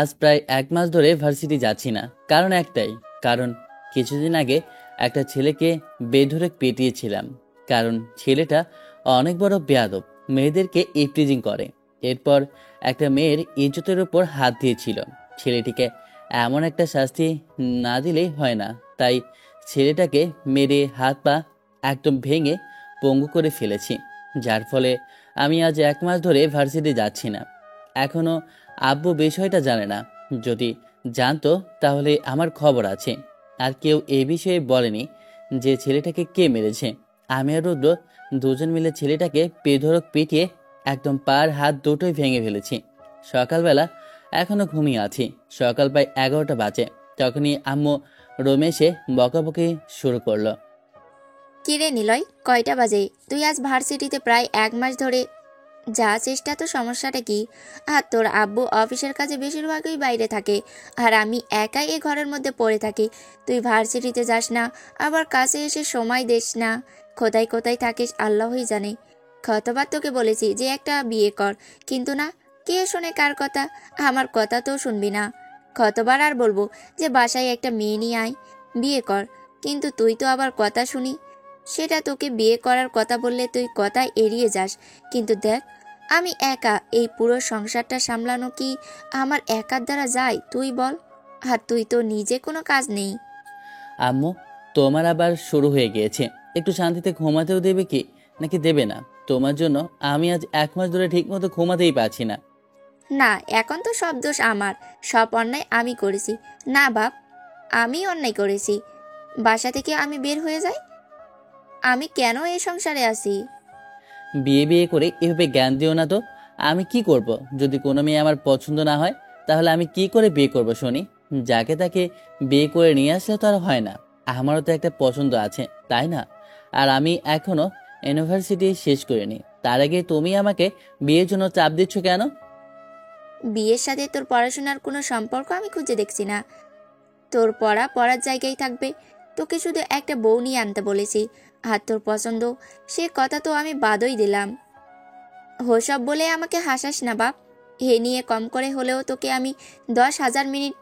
আজ প্রায় 1 মাস ধরে ভার্সিটি যাচ্ছি না, কারণ একটাই। কারণ কিছুদিন আগে একটা ছেলেকে বেধড়ক পেটিয়েছিলাম। কারণ ছেলেটা অনেক বড় বেয়াদব, মেয়েদেরকে ইভটিজিং করে। এরপর একটা মেয়ের ইজ্জতের উপর হাত দিয়েছিল। ছেলেটিকে এমন একটা শাস্তি না দিলেই হয় না, তাই ছেলেটাকে মেরে হাত পা একদম ভেঙে পঙ্গু করে ফেলেছি। যার ফলে আমি আজ 1 মাস ধরে ভার্সিটি যাচ্ছি না। এখনো আব্বু বিষয়টা জানে না। যদি জানতো তাহলে আমার খবর আছে। আর কেউ এ বিষয়ে বলেনি যে ছেলেটাকে কে মেরেছে। আমি আর রুদ্র দুজন মিলে ছেলেটাকে বেধড়ক পিটিয়ে একদম পার হাত দুটোই ভেঙে ফেলেছি। সকালবেলা এখনো ঘুমিয়ে আছি। সকাল প্রায় 11টা বাজে। তখনই আম্মু রুমে এসে বকাবকি শুরু করলো। কিরে নিলয়, কয়টা বাজে? তুই আজ ভার্সিটিতে প্রায় 1 মাস ধরে যা চেষ্টা, তো সমস্যাটা কি? আর তোর আব্বু অফিসের কাজে বেশিরভাগই বাইরে থাকে, আর আমি একাই এ ঘরের মধ্যে পড়ে থাকি। তুই ভার্সিটিতে যাস না, আবার কাছে এসে সময় দিস না। কোথায় কোথায় থাকিস আল্লাহই জানে। কতবার তোকে বলেছি যে একটা বিয়ে কর, কিন্তু না, কে শোনে কার কথা? আমার কথা তো শুনবি না। কতবার আর বলবো যে বাসায় একটা মেয়ে নিয়ে আয়, বিয়ে কর, কিন্তু তুই তো আবার কথা শুনি। সেটা তোকে বিয়ে করার কথা বললে তুই কথা এড়িয়ে যাস। কিন্তু দেখ, আমি একা এই পুরো সংসারটা সামলানো কি আমার একার দ্বারা যায় তুই বল? আর তুই তো নিজে কোনো কাজ নেই। আম্মু, তোমার আবার শুরু হয়ে গিয়েছে। একটু শান্তিতে ঘুমাতেও দেবে কি, নাকি দেবে না? তোমার জন্য আমি আজ 1 মাস ধরে ঠিকমতো ঘুমাতেই পারছি না। না, এখন তো সব দোষ আমার, সব অন্যায় আমি করেছি। না বাপ, আমি অন্যায় করেছি। বাসা থেকে আমি বের হয়ে যাই। আমি কেন এই সংসারে আছি? বিয়ে বিয়ে করে এভাবে জ্ঞান দিও না তো। আমি কি করব? যদি কোনো মেয়ে আমার পছন্দ না হয়, তাহলে আমি কি করে বিয়ে করব শুনি? যাকে তাকে বিয়ে করে নিয়ে আসলে তো আর হয় না। আমারও তো একটা পছন্দ আছে, তাই না? আর আমি এখনো ইউনিভার্সিটি শেষ করিনি। তার আগে তুমি আমাকে বিয়ের জন্য চাপ দিচ্ছ কেন? বিয়ের সাথে তোর পড়াশোনার কোনো সম্পর্ক আমি খুঁজে দেখছি না। তোর পড়া পড়ার জায়গায় থাকবে। তোকে শুধু একটা বউ নিয়ে আনতে বলেছি। আর তোর পছন্দ, সে কথা তো আমি বাদই দিলাম। হোসব বলে আমাকে হাসাস না বাপ। এ নিয়ে কম করে হলেও তোকে আমি 10,000 মিনিট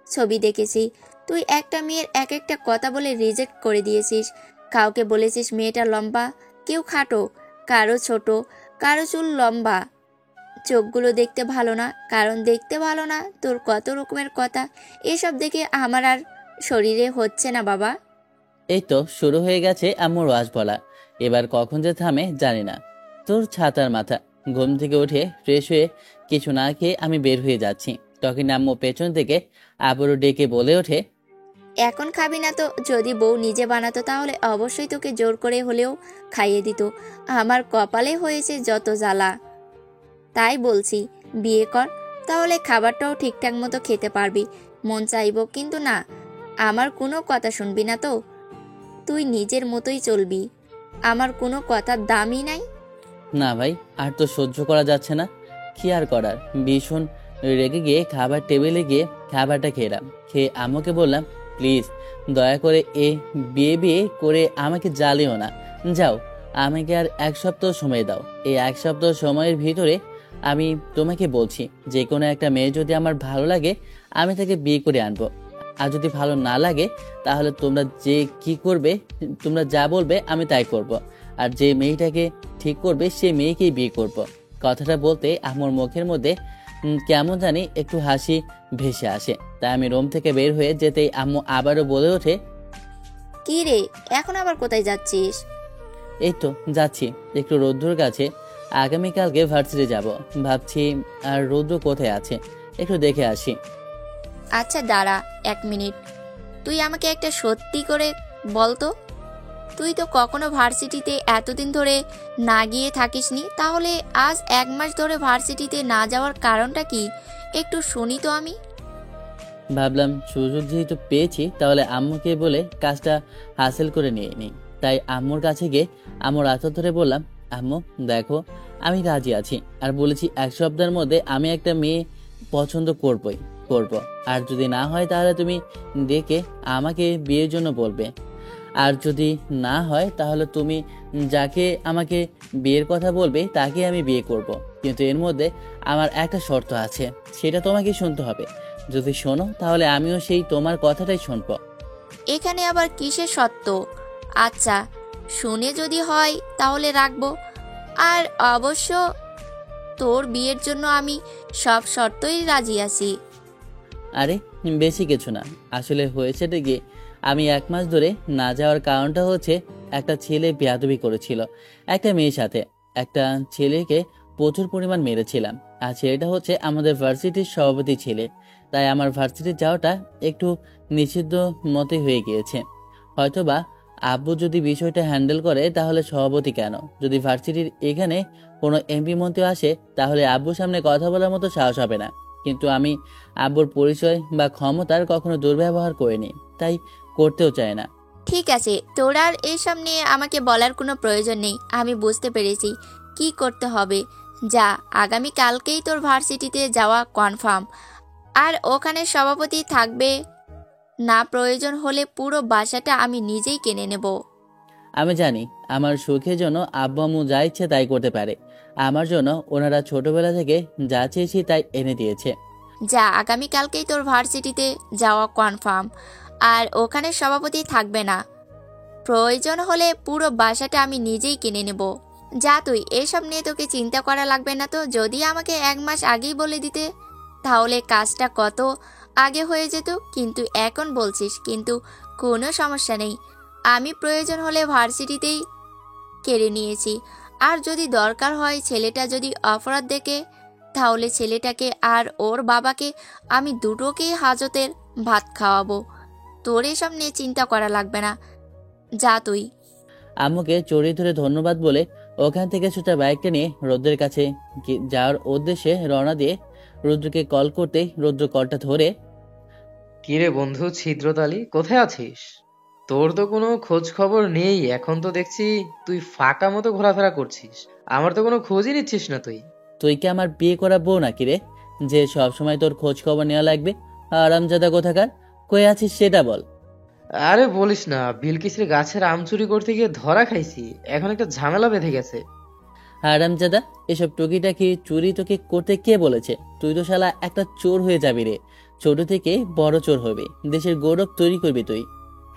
ছবি দেখেছি। তুই একটা মেয়ের এক একটা কথা বলে রিজেক্ট করে দিয়েছিস। কাউকে বলেছিস মেয়েটা লম্বা, কেউ খাটো, কারো ছোট, কারো চুল লম্বা, চোখগুলো দেখতে ভালো না, কারণ দেখতে ভালো না, তোর কত রকমের কথা। এসব দেখে আমার আর শরীরে হচ্ছে না বাবা। এই তো শুরু হয়ে গেছে আম্মুর ওয়াজ বলা। এবার কখন যে থামে জানি না। তোর ছাতার মাথা। ঘুম থেকে উঠে ফ্রেশ হয়ে কিছু না খেয়ে আমি বের হয়ে যাচ্ছি। তখন আম্মু পেছন থেকে আবারও ডেকে বলে ওঠে, এখন খাবি না তো যদি বউ নিজে বানাতো তাহলে অবশ্যই তোকে জোর করে হলেও খাইয়ে দিত। আমার কপালে হয়েছে যত জ্বালা। তাই বলছি, বিয়ে কর, তাহলে খাবারটাও ঠিকঠাক মতো খেতে পারবি। মন চাইবো, কিন্তু না, আমার কোনো কথা শুনবি না তো? তুই নিজের মতোই চলবি। আমার কোনো কথার দামই নাই। না ভাই, আর তো সহ্য করা যাচ্ছে না। কি আর করার, ভীষণ রেগে গিয়ে খাবার টেবিলে গিয়ে খাবারটা খেলাম। খেয়ে আম্মুকে বললাম, প্লিজ দয়া করে বিয়ে বিয়ে করে আমাকে জ্বালিও না। যাও, আমাকে আর 1 সপ্তাহ সময় দাও। এই 1 সপ্তাহ সময়ের ভিতরে আমি তোমাকে বলছি, যে কোনো একটা মেয়ে যদি আমার ভালো লাগে, আমি তাকে বিয়ে করে আনবো। আর যদি ভালো না লাগে, তাহলে তোমরা যে কি করবে, তোমরা যা বলবে আমি তাই করব। আর যে মেয়েটাকে ঠিক করবে সে মেয়েকেই বিয়ে করব। কথাটা বলতে আমার মুখের মধ্যে কেমন জানি একটু হাসি ভেসে আসে। তাই আমি রুম থেকে বের হয়ে যেতেই আম্মু আবারও বলে ওঠে, কি রে, এখন আবার কোথায় যাচ্ছিস? এই তো যাচ্ছি একটু রৌদ্রর কাছে। আগামীকালকে ভার্সিটি যাব ভাবছি। আর রৌদ্র কোথায় আছে একটু দেখে আসি। আচ্ছা দাঁড়া 1 মিনিট। তুই আমাকে একটা সত্যি করে বল তো, তুই তো কখনো ভার্সিটিতে এতদিন ধরে না গিয়ে থাকিসনি, তাহলে আজ 1 মাস ধরে ভার্সিটিতে না যাওয়ার কারণটা কি? একটু শুনি তো আমি। ভাবলাম সুযোগ যেহেতু পেয়েছি, তাহলে আম্মুকে বলে কাজটা হাসিল করে নিয়ে নিই। তাই আম্মুর কাছে গিয়ে আম্মুর হাত ধরে বললাম, আম্মু দেখো, আমি রাজি আছি। আর বলেছি 1 সপ্তাহের মধ্যে আমি একটা মেয়ে পছন্দ করবই করব। আর যদি না হয় তাহলে তুমি ডেকে আমাকে বিয়ের জন্য বলবে। আর যদি না হয় তাহলে তুমি যাকে আমাকে বিয়ের কথা বলবে তাকে আমি বিয়ে করব। কিন্তু এর মধ্যে আমার একটা শর্ত আছে, সেটা তোমাকে শুনতে হবে। যদি শোনো তাহলে আমিও সেই তোমার কথাটাই শুনবো। এখানে আবার কিসের সত্য? আচ্ছা, শুনে যদি হয় তাহলে রাখবো। আর অবশ্য তোর বিয়ের জন্য আমি সব শর্তই রাজি আছি। আরে বেশি কিছু না, আসলে হয়েছেটা কি, আমি 1 মাস ধরে না যাওয়ার কারণটা হচ্ছে একটা ছেলে বেয়াদবি করেছিল একটা মেয়ের সাথে। একটা ছেলেকে প্রচুর পরিমাণ মেরেছিলাম, আর ছেলেটা হচ্ছে আমাদের ভার্সিটির সভাপতি ছেলে। তাই আমার ভার্সিটি যাওয়াটা একটু নিষিদ্ধ মতে হয়ে গিয়েছে। হয়তোবা আব্বু যদি বিষয়টা হ্যান্ডেল করে তাহলে সভাপতি কেন, যদি ভার্সিটির এখানে কোনো এমপি মন্ত্রী আসে তাহলে আব্বুর সামনে কথা বলার মতো সাহস হবে না। কিন্তু আমি আব্বুর পরিচয় বা ক্ষমতার কখনো দুর্ব্যবহার করিনি, তাই করতেও চায় না। ঠিক আছে, তোর আর এসব নিয়ে আমাকে বলার কোনো প্রয়োজন নেই। আমি বুঝতে পেরেছি কি করতে হবে। যা, আগামী কালকেই তোর ভার্সিটিতে যাওয়া কনফার্ম। আর ওখানে সভাপতি থাকবে না, প্রয়োজন হলে পুরো বাসাটা আমি নিজেই কিনে নেব। আমি জানি আমার সুখের জন্য আব্বু আম্মু যা ইচ্ছে তাই করতে পারে। আমার জন্য ওনারা ছোটবেলা থেকে যা চেয়েছি তাই এনে দিয়েছে। যা, আগামী কালকেই তোর ভার্সিটিতে যাওয়া কনফার্ম। আর ওখানে সভাপতি থাকবে না, প্রয়োজন হলে পুরো বাসাটা আমি নিজেই কিনে নেব। যা তুই, এসব নিয়ে তোকে চিন্তা করা লাগবে না। তো যদি আমাকে 1 মাস আগেই বলে দিতে তাহলে কাজটা কত আগে হয়ে যেত। কিন্তু এখন বলছিস, কিন্তু কোনো সমস্যা নেই। আমি প্রয়োজন হলে ভার্সিটিতেই কেড়ে নিয়েছি। আর যদি দরকার হয় ছেলেটা যদি অপরাধ দেখে তাহলে ছেলেটাকে আর ওর বাবাকে আমি দুটোকেই হাজতের ভাত খাওয়াবো। তোর এসব নিয়ে চিন্তা করা লাগবে না। যা তুই। আম্মুকে জড়িয়ে ধরে ধন্যবাদ বলে ওখান থেকে সোজা বাইকটা নিয়ে রৌদ্রের কাছে যাওয়ার উদ্দেশ্যে রওনা দিয়ে রুদ্রকে কল করতেই রুদ্র কলটা ধরে, কিরে বন্ধু ছিদ্রতালি, কোথায় আছিস? তোর তো কোনো খোঁজ খবর নেই। এখন তো দেখছি তুই ফাঁকা মতো ঘোরাফেরা করছিস। আমার তো কোনো খোঁজই নিচ্ছিস না তুই। তুই কি আমার বিয়ে করা বউ নাকি রে, যে সব সময় তোর খোঁজ খবর নেওয়া লাগবে? আরামজাদা কোথাকার, কই আছিস সেটা বল। আরে বলিস না, বিলকিসের গাছের আম চুরি করতে গিয়ে ধরা খাইছি। এখন একটা ঝামেলা বেঁধে গেছে। আরামজাদা, এসব টুকিটাকি চুরি তোকে করতে কে বলেছে? তুই তো শালা একটা চোর হয়ে যাবি রে, ছোট থেকে বড় চোর হবে, দেশের গৌরব তৈরি করবি তুই।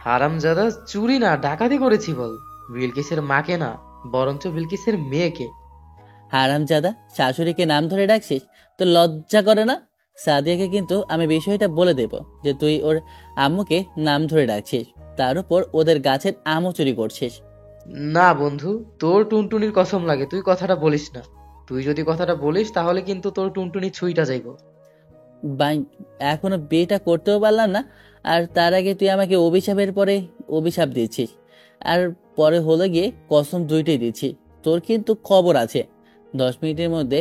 হারামজাদা, চুরি না ডাকাতি করেছি বল। বিলকিসের মাকে না, বরঞ্চ বিলকিসের মেয়েকে। হারামজাদা, শাশুড়িকে নাম ধরে ডাকছিস? তো লজ্জা করে না? সাদিয়াকে কিন্তু আমি বিষয়টা বলে দেব যে তুই ওর আম্মুকে নাম ধরে ডাকছিস, তার উপর ওদের গাছের আমও চুরি করছিস। না বন্ধু, তোর টুনটুনির কসম লাগে, তুই কথাটা বলিস না। তুই যদি কথাটা বলিস তাহলে কিন্তু তোর টুনটুনি ছুঁইটা যাইব। বাই, এখনো বিয়েটা করতেও পারলাম না, আর তার আগে তুই আমাকে অভিশাপের পরে অভিশাপ দিচ্ছিস, আর পরে হলো গিয়ে কসম দুইটাই দিচ্ছি। তোর কিন্তু খবর আছে। 10 মিনিটের মধ্যে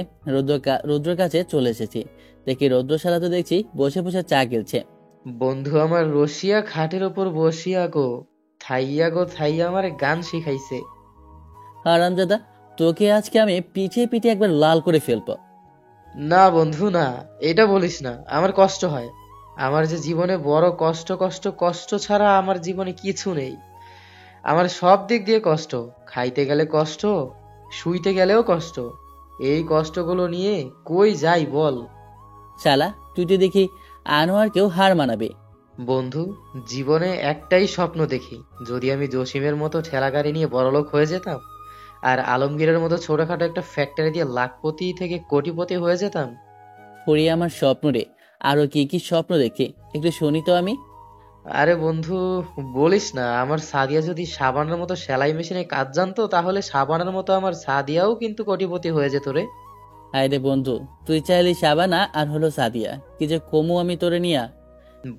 রুদ্রর কাছে চলে এসেছি, দেখি রৌদ্রশালা তো দেখছি বসে বসে চা গেলছে। বন্ধু আমার রসিয়া খাটের ওপর বসিয়া গো থাইয়া আমারে গান শিখাইছে। হারামজাদা, তোকে আজকে আমি পিছিয়ে পিছিয়ে একবার লাল করে ফেলবো। না বন্ধু না, এটা বলিস না, আমার কষ্ট হয়। আমার যে জীবনে বড় কষ্ট কষ্ট কষ্ট ছাড়া আমার জীবনে কিছু নেই। আমার সব দিক দিয়ে কষ্ট। খাইতে গেলে কষ্ট, শুইতে গেলেও কষ্ট। এই কষ্টগুলো নিয়ে কই যাই বল? শালা, তুই তো দেখি আনোয়ারকেও হার মানাবে। বন্ধু, জীবনে একটাই স্বপ্ন দেখি, যদি আমি জসিমের মতো ঠেলাগাড়ি নিয়ে বড়লোক হয়ে যেতাম, আর আলমগীরের মতো ছোটখাটো একটা ফ্যাক্টরি দিয়ে লাখপতি থেকে কোটিপতি হয়ে যেতাম। পড়ি আমার স্বপ্ন রে, আরো কি কি স্বপ্ন দেখি একটু শুনি তো আমি। আরে বন্ধু, বলিস না, আমার সাদিয়া যদি সাবানের মতো সেলাই মেশিনে কাজ জানতো তাহলে সাবানের মতো আমার সাদিয়াও কিন্তু কোটিপতি হয়ে যেত রে। হায় রে বন্ধু, তুই চাইলি সাবানা আর হলো সাদিয়া, কি যে কমু আমি তোরে নিয়া।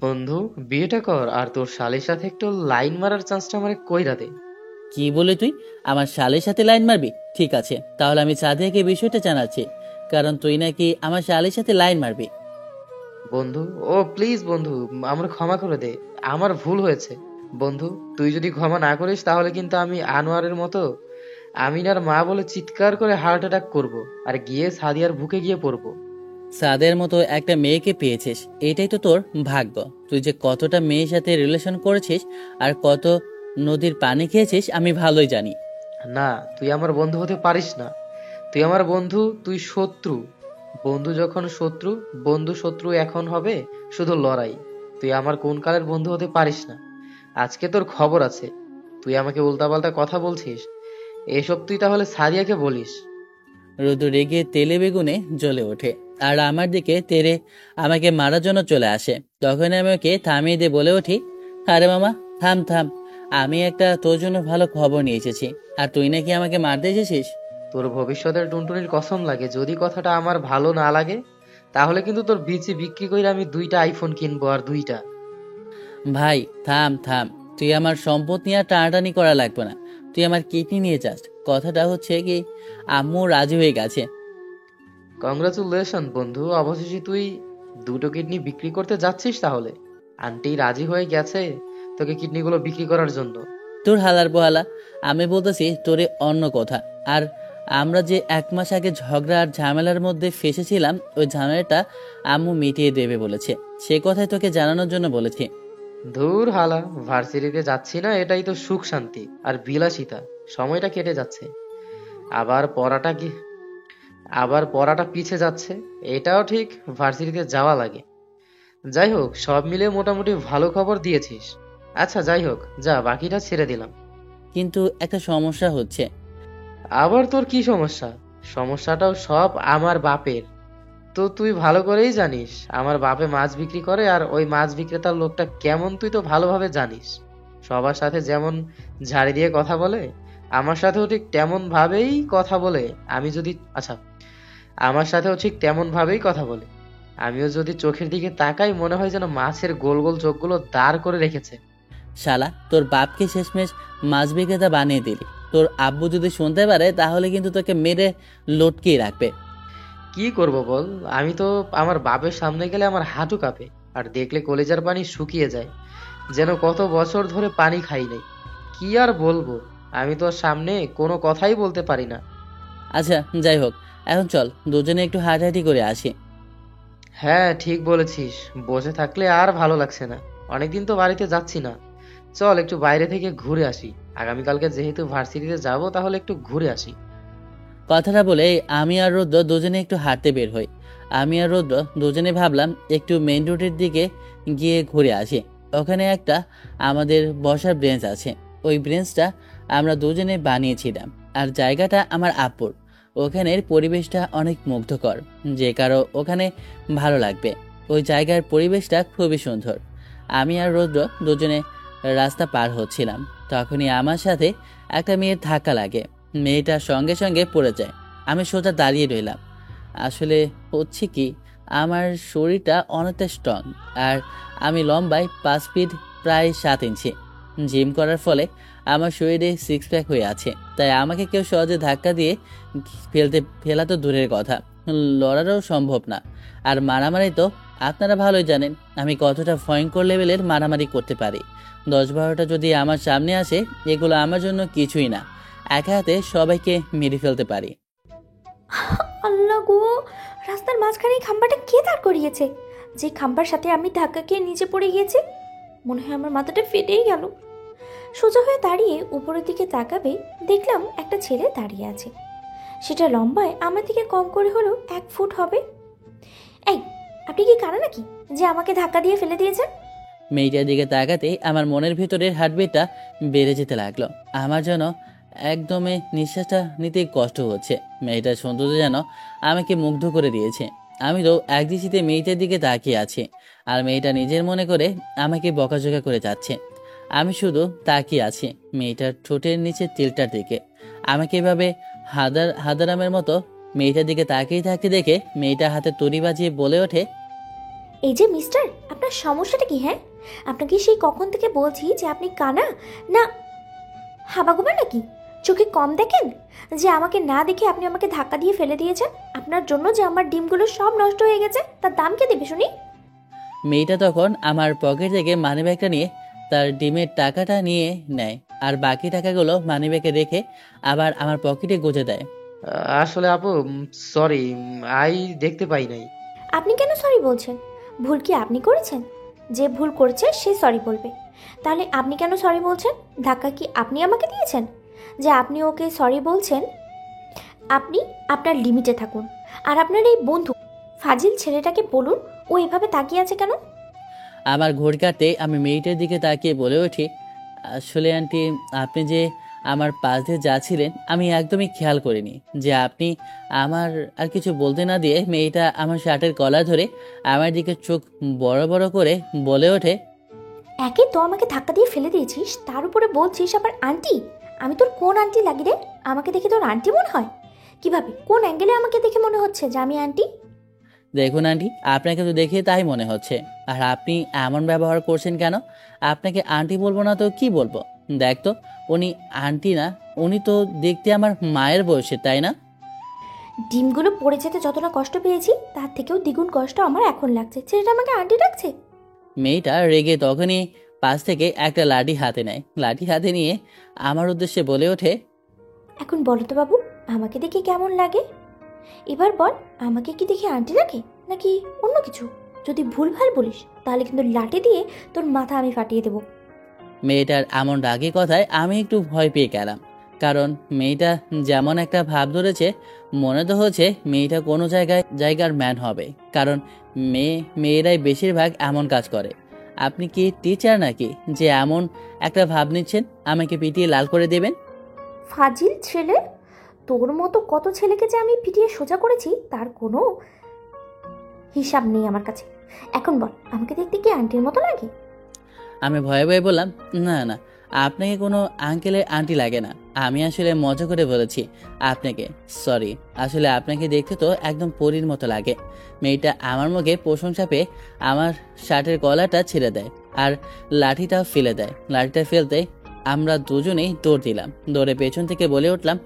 বন্ধু, বিয়েটা কর আর তোর শালির সাথে একটু লাইন মারার চান্সটা আমারে কইরা দে। কি বলে তুই আমার শালের সাথে লাইন মারবি? ঠিক আছে, তাহলে আমি সাদিয়াকে বিষয়টা জানাচ্ছি, কারণ তুই নাকি আমার শালের সাথে লাইন মারবি। বন্ধু, ও প্লিজ বন্ধু, আমার ক্ষমা করে দে। আমার ভুল হয়েছে। বন্ধু, তুই যদি ক্ষমা না করিস তাহলে কিন্তু আমি আনোয়ারের মতো আমিনার মা বলে চিৎকার করে হার্ট অ্যাটাক করবো, আর গিয়ে সাদিয়ার বুকে গিয়ে পড়বো। সাদের মতো একটা মেয়েকে পেয়েছিস, এটাই তো তোর ভাগ্য। তুই যে কতটা মেয়ের সাথে রিলেশন করেছিস আর কত নদীর পানি খেয়েছিস আমি ভালোই জানি। না, তুই আমার বন্ধু হতে পারিস না। তুই আমার বন্ধু, তুই শত্রু। বন্ধু যখন শত্রু, বন্ধু শত্রু এখন হবে শুধু লড়াই। তুই আমার কোন কালের বন্ধু হতে পারিস না। আজকে তোর খবর আছে। তুই আমাকে উল্টাপাল্টা কথা বলছিস, এসব তুই তাহলে সাদিয়াকে বলিস। রোদু রেগে তেলে বেগুনে জ্বলে ওঠে আর আমার দিকে তেরে আমাকে মারার জন্য চলে আসে। তখন আমি ওকে থামিয়ে দিয়ে বলে উঠি, আরে মামা, থাম থাম, আমি একটা তোর জন্য ভালো খবর নিয়ে এসেছি, আর তুই নাকি আমাকে মারতে এসেছিস। তোর ভবিষ্যতের টুনটুনির কসম লাগে, যদি কথাটা আমার ভালো না লাগে তাহলে কিন্তু তোর বিচি বিক্রি করে আমি 2টা আইফোন কিনবো, আর 2টা। ভাই থাম থাম, তুই আমার সম্পদ নিয়ে আর টানাটানি করা লাগবে না। তুই আমার কিডনি নিয়ে যাস। কথাটা হচ্ছে কি, আম্মু রাজি হয়ে গেছে। কংগ্রাচুলেশন বন্ধু, অবশেষে তুই 2টো কিডনি বিক্রি করতে যাচ্ছিস তাহলে। আন্টি রাজি হয়ে গেছে তোকে কিডনিগুলো বিক্রি করার জন্য। তোর হালার পোহালা, আমি বলতেছি তোরে অন্য কথা। আর আমরা যে 1 মাস আগে ঝগড়া আর ঝামেলার মধ্যে ফেসেছিলাম, ওই ঝামেলাটা আম্মু মিটিয়ে দেবে বলেছে। সে কথাই তোকে জানানোর জন্য বলেছি। ধুর হালা, ভার্সিটিতে যাচ্ছি না এটাই তো সুখ শান্তি আর বিলাসিতা, সময়টা কেটে যাচ্ছে। আবার পড়াটা কি, আবার পড়াটা পিছে যাচ্ছে। এটাও ঠিক, ভার্সিটিতে যাওয়া লাগে। যাই হোক, সব মিলে মোটামুটি ভালো খবর দিয়েছিস। আচ্ছা যাই হোক, যা, বাকিটা ছেড়ে দিলাম। কিন্তু একটা সমস্যা হচ্ছে। আবার তোর কি সমস্যা? সমস্যাটাও সব আমার বাপের। তো তুই ভালো করেই জানিস আমার বাপে মাছ বিক্রি করে, আর ওই মাছ বিক্রেতার লোকটা কেমন তুই তো ভালোভাবে জানিস। সবার সাথে যেমন ঝাড়ি দিয়ে কথা বলে, আমার সাথেও ঠিক তেমন ভাবেই কথা বলে। আমি যদি আচ্ছা আমার সাথেও ঠিক তেমন ভাবেই কথা বলে। আমিও যদি চোখের দিকে তাকাই মনে হয় যেন মাছের গোল গোল চোখগুলো দাঁড় করে রেখেছে। শালা, তোর বাপকে শেষমেশ মাছ বিক্রেতা বানিয়ে দিলি। তোর আব্বু যদি শুনতে পারে তাহলে কিন্তু তোকে মেরে লটকিয়ে রাখবে। কি করব বল, আমি তো আমার বাপের সামনে গেলে আমার হাঁটু কাঁপে, আর দেখলে কলেজার পানি শুকিয়ে যায়, যেন কত বছর ধরে পানি খাই নাই। কি আর বলবো, আমি তোর সামনে কোনো কথাই বলতে পারি না। আচ্ছা যাই হোক, এখন চল দুজনে একটু হাঁটাহাঁটি করে আসি। হ্যাঁ ঠিক বলেছিস, বসে থাকলে আর ভালো লাগছে না। অনেকদিন তো বাড়িতে যাচ্ছি না। চল একটু বাইরে থেকে ঘুরে আসি। আগামীকালকে যেহেতু ভার্সিটিতে যাব, তাহলে একটু ঘুরে আসি। কথাটা বলে আমি আর রৌদ্র দুজনে একটু হাঁটতে বের হই। আমি আর রৌদ্র দুজনে ভাবলাম একটু মেইন রোডের দিকে গিয়ে ঘুরে আসি। ওখানে একটা আমাদের বসার ব্রেঞ্চ আছে। ওই ব্রেঞ্চটা আমরা দুজনে বানিয়েছিলাম, আর জায়গাটা আমার আব্বুর। ওখানের পরিবেশটা অনেক মুগ্ধকর, যে কারো ওখানে ভালো লাগবে। ওই জায়গার পরিবেশটা খুবই সুন্দর। আমি আর রৌদ্র দুজনে রাস্তা পার হচ্ছিলাম, তখনই আমার সাথে একটা মেয়ের ধাক্কা লাগে। মেয়েটার সঙ্গে সঙ্গে পড়ে যায়। আমি সোজা দাঁড়িয়ে রইলাম। আসলে হচ্ছে কি, আমার শরীরটা অনেকটা স্ট্রং, আর আমি লম্বায় 5 ফিট প্রায় 7 ইঞ্চি। জিম করার ফলে আমার শরীরে 6 প্যাক হয়ে আছে, তাই আমাকে কেউ সহজে ধাক্কা দিয়ে ফেলা তো দূরের কথা, লড়ারও সম্ভব না। আর মারামারি তো আপনারা ভালোই জানেন আমি কতটা ভয়ঙ্কর লেভেলের মারামারি করতে পারি। 10-12টা যদি আমার সামনে আসে, এগুলো আমার জন্য কিছুই না। একা হাতে সবাইকে মেরে ফেলতে পারি। আল্লাহ গো, রাস্তার মাঝখানে এই খাম্বাটা কে দাঁড় করিয়েছে? যে খাম্বার সাথে আমি ধাক্কা খেয়ে নিচে পড়ে গিয়েছি, মনে হয় আমার মাথাটা ফেটেই গেল। সোজা হয়ে দাঁড়িয়ে উপরের দিকে তাকাবে, দেখলাম একটা ছেলে দাঁড়িয়ে আছে। সেটা লম্বায় আমার থেকে কম করে হলেও 1 ফুট হবে। এই, আপনি কি কানা নাকি যে আমাকে ধাক্কা দিয়ে ফেলে দিয়েছেন? মেয়েটার দিকে তাকাতেই আমার মনের ভিতরের হার্টবিটটা বেড়ে যেতে লাগলো। আমার যেন একদমে নিঃশ্বাসটা নিতে কষ্ট হচ্ছে। মেয়েটার সৌন্দর্য যেন আমাকে মুগ্ধ করে দিয়েছে। আমি তো একদৃষ্টিতে মেয়েটার দিকে তাকিয়ে আছি, আর মেয়েটা নিজের মনে করে আমাকে বকাঝকা করে যাচ্ছে। আমি শুধু তাকিয়ে আছি মেয়েটার ঠোঁটের নিচে তিলটার দিকে। আমাকে এভাবে হাদারামের মতো মেয়েটার দিকে তাকিয়ে থাকতে দেখে মেয়েটা হাতে তড়ি বাজিয়ে বলে ওঠে, এই যে মিস্টার, আপনার সমস্যাটা কি? হ্যাঁ, আপনাকে সেই কখন থেকে বলছি যে আপনি কানা না হাবাগোবা নাকি? চোখে কম দেখেন যে আমাকে না দেখে আপনি আমাকে ধাক্কা দিয়ে ফেলে দিয়েছেন? আপনার জন্য যে আমার ডিমগুলো সব নষ্ট হয়ে গেছে, তার দাম কে দেবে শুনি? মেয়েটা তখন আমার পকেট থেকে মানিব্যাগটা নিয়ে তার ডিমের টাকাটা নিয়ে নেয়, আর বাকি টাকাগুলো মানিব্যাগে রেখে আবার আমার পকেটে গুঁজে দেয়। আসলে আপু, সরি, আই দেখতে পাই নাই। আপনি কেন সরি বলছেন? ভুল কি আপনি করেছেন? যে ভুল করেছে সে সরি বলবে, তাহলে আপনি কেন সরি বলছেন? ধাক্কা কি আপনি আমাকে দিয়েছেন যে আপনি ওকে সরি বলছেন? আপনি আপনার লিমিটে থাকুন। আর আপনার এই বন্ধু ফাজিল ছেলেটাকে বলুন ও এভাবে তাকিয়ে আছে কেন। আমার ঘোর কাটতে আমি মেয়েটার দিকে তাকিয়ে বলে উঠি, আসলে আন্টি, আপনি যে আমার পাশ দিয়ে যাচ্ছিলেন আমি একদমই খেয়াল করিনি যে আপনি আমার আর কিছু বলতে না দিয়ে মেয়েটা আমার শার্টের কলার ধরে আমার দিকে চোখ বড় বড় করে বলে ওঠে, একে তো আমাকে ধাক্কা দিয়ে ফেলে দিয়েছিস, তার উপরে বলছিস আবার আন্টি। আমি তোর কোন আন্টি লাগি রে? আমাকে দেখে তোর আন্টি মনে হয়? কিভাবে, কোন অ্যাঙ্গেলে আমাকে দেখে মনে হচ্ছে যে আমি আন্টি? দেখুন আন্টি, আপনাকে তো দেখে তাই মনে হচ্ছে। আর আপনি এমন ব্যবহার করছেন কেন? আপনাকে আন্টি বলবো না তো কি বলবো? দেখ তো, উনি আন্টি না, উনি তো দেখতে আমার মায়ের বয়সে, তাই না? ডিমগুলো পড়ে যেতে যতটা কষ্ট পেয়েছি তার থেকেও দ্বিগুণ কষ্ট আমার এখন লাগছে। ছেলেটা আমাকে আন্টি ডাকছে। মেয়েটা রেগে তখনই পাশ থেকে একটা লাঠি হাতে নেয়। লাঠি হাতে নিয়ে আমার উদ্দেশ্যে বলে ওঠে, এখন বলো তো বাবু, আমাকে দেখে কেমন লাগে? এবার বল, আমাকে কি দেখে আন্টি লাগে নাকি অন্য কিছু? যদি ভুলভাল বলিস তাহলে কিন্তু লাঠি দিয়ে তোর মাথা আমি ফাটিয়ে দেবো। মেয়েটার এমন রাগী কথায় আমি একটু ভয় পেয়ে গেলাম। কারণ মেয়েটা যেমন একটা ভাব ধরেছে, মনে তো হচ্ছে মেয়েটা কোনো জায়গার ম্যান হবে। কারণ মেয়েরাই বেশিরভাগ এমন কাজ করে। আপনি কি টিচার নাকি যে এমন একটা ভাব নিচ্ছেন আমাকে পিটিয়ে লাল করে দেবেন? ফাজিল ছেলে, তোর মতো কত ছেলেকে যে আমি পিটিয়ে সোজা করেছি তার কোনো হিসাব নেই আমার কাছে। এখন বল, আমাকে দেখতে কি আন্টির মতো লাগে? আমি ভয়ে ভয়ে বললাম, না না, আপনাকে কোনো আঙ্কেলের আন্টি লাগে না। আমি আসলে মজা করে বলেছি আপনাকে। সরি, আসলে আপনাকে দেখতে তো একদম পরীর মতো লাগে। মেয়েটা আমার মুখে প্রশংসা পেয়ে আমার শার্টের কলারটা ছিঁড়ে দেয় আর লাঠিটা ফেলে দেয়। লাঠিটা ফেলতে আমরা দুজনেই দৌড় দিলাম। দৌড়ে পেছন থেকে বলে উঠলাম,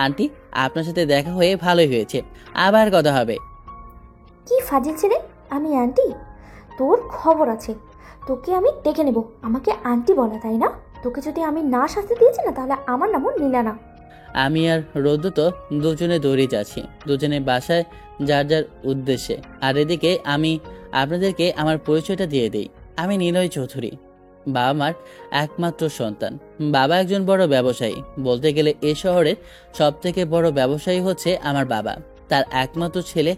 আন্টি, আপনার সাথে দেখা হয়ে ভালোই হয়েছে, আবার কথা হবে। কি ফাজিল ছেলে, আমি আন্টি? তোর খবর আছে, তোকে আমি ডেকে নেব। আমাকে আন্টি বলা, তাই না? তোকে যদি আমি না শাস্তি দিয়েছি না, তাহলে আমার নামও নীলা না। আমি আর রৌদ্র তো দুজনে দৌড়ে যাচ্ছি, দুজনে বাসায় যার যার উদ্দেশ্যে। আর এদিকে আমি আপনাদেরকে আমার পরিচয়টা দিয়ে দিই। আমি নিলয় চৌধুরী, বাবা মার একমাত্র সন্তান। বাবা একজন বড় ব্যবসায়ী, বলতে গেলে এ শহরের সব থেকে বড় ব্যবসায়ী হচ্ছে আমার বাবা। তার একমাত্র ছেলে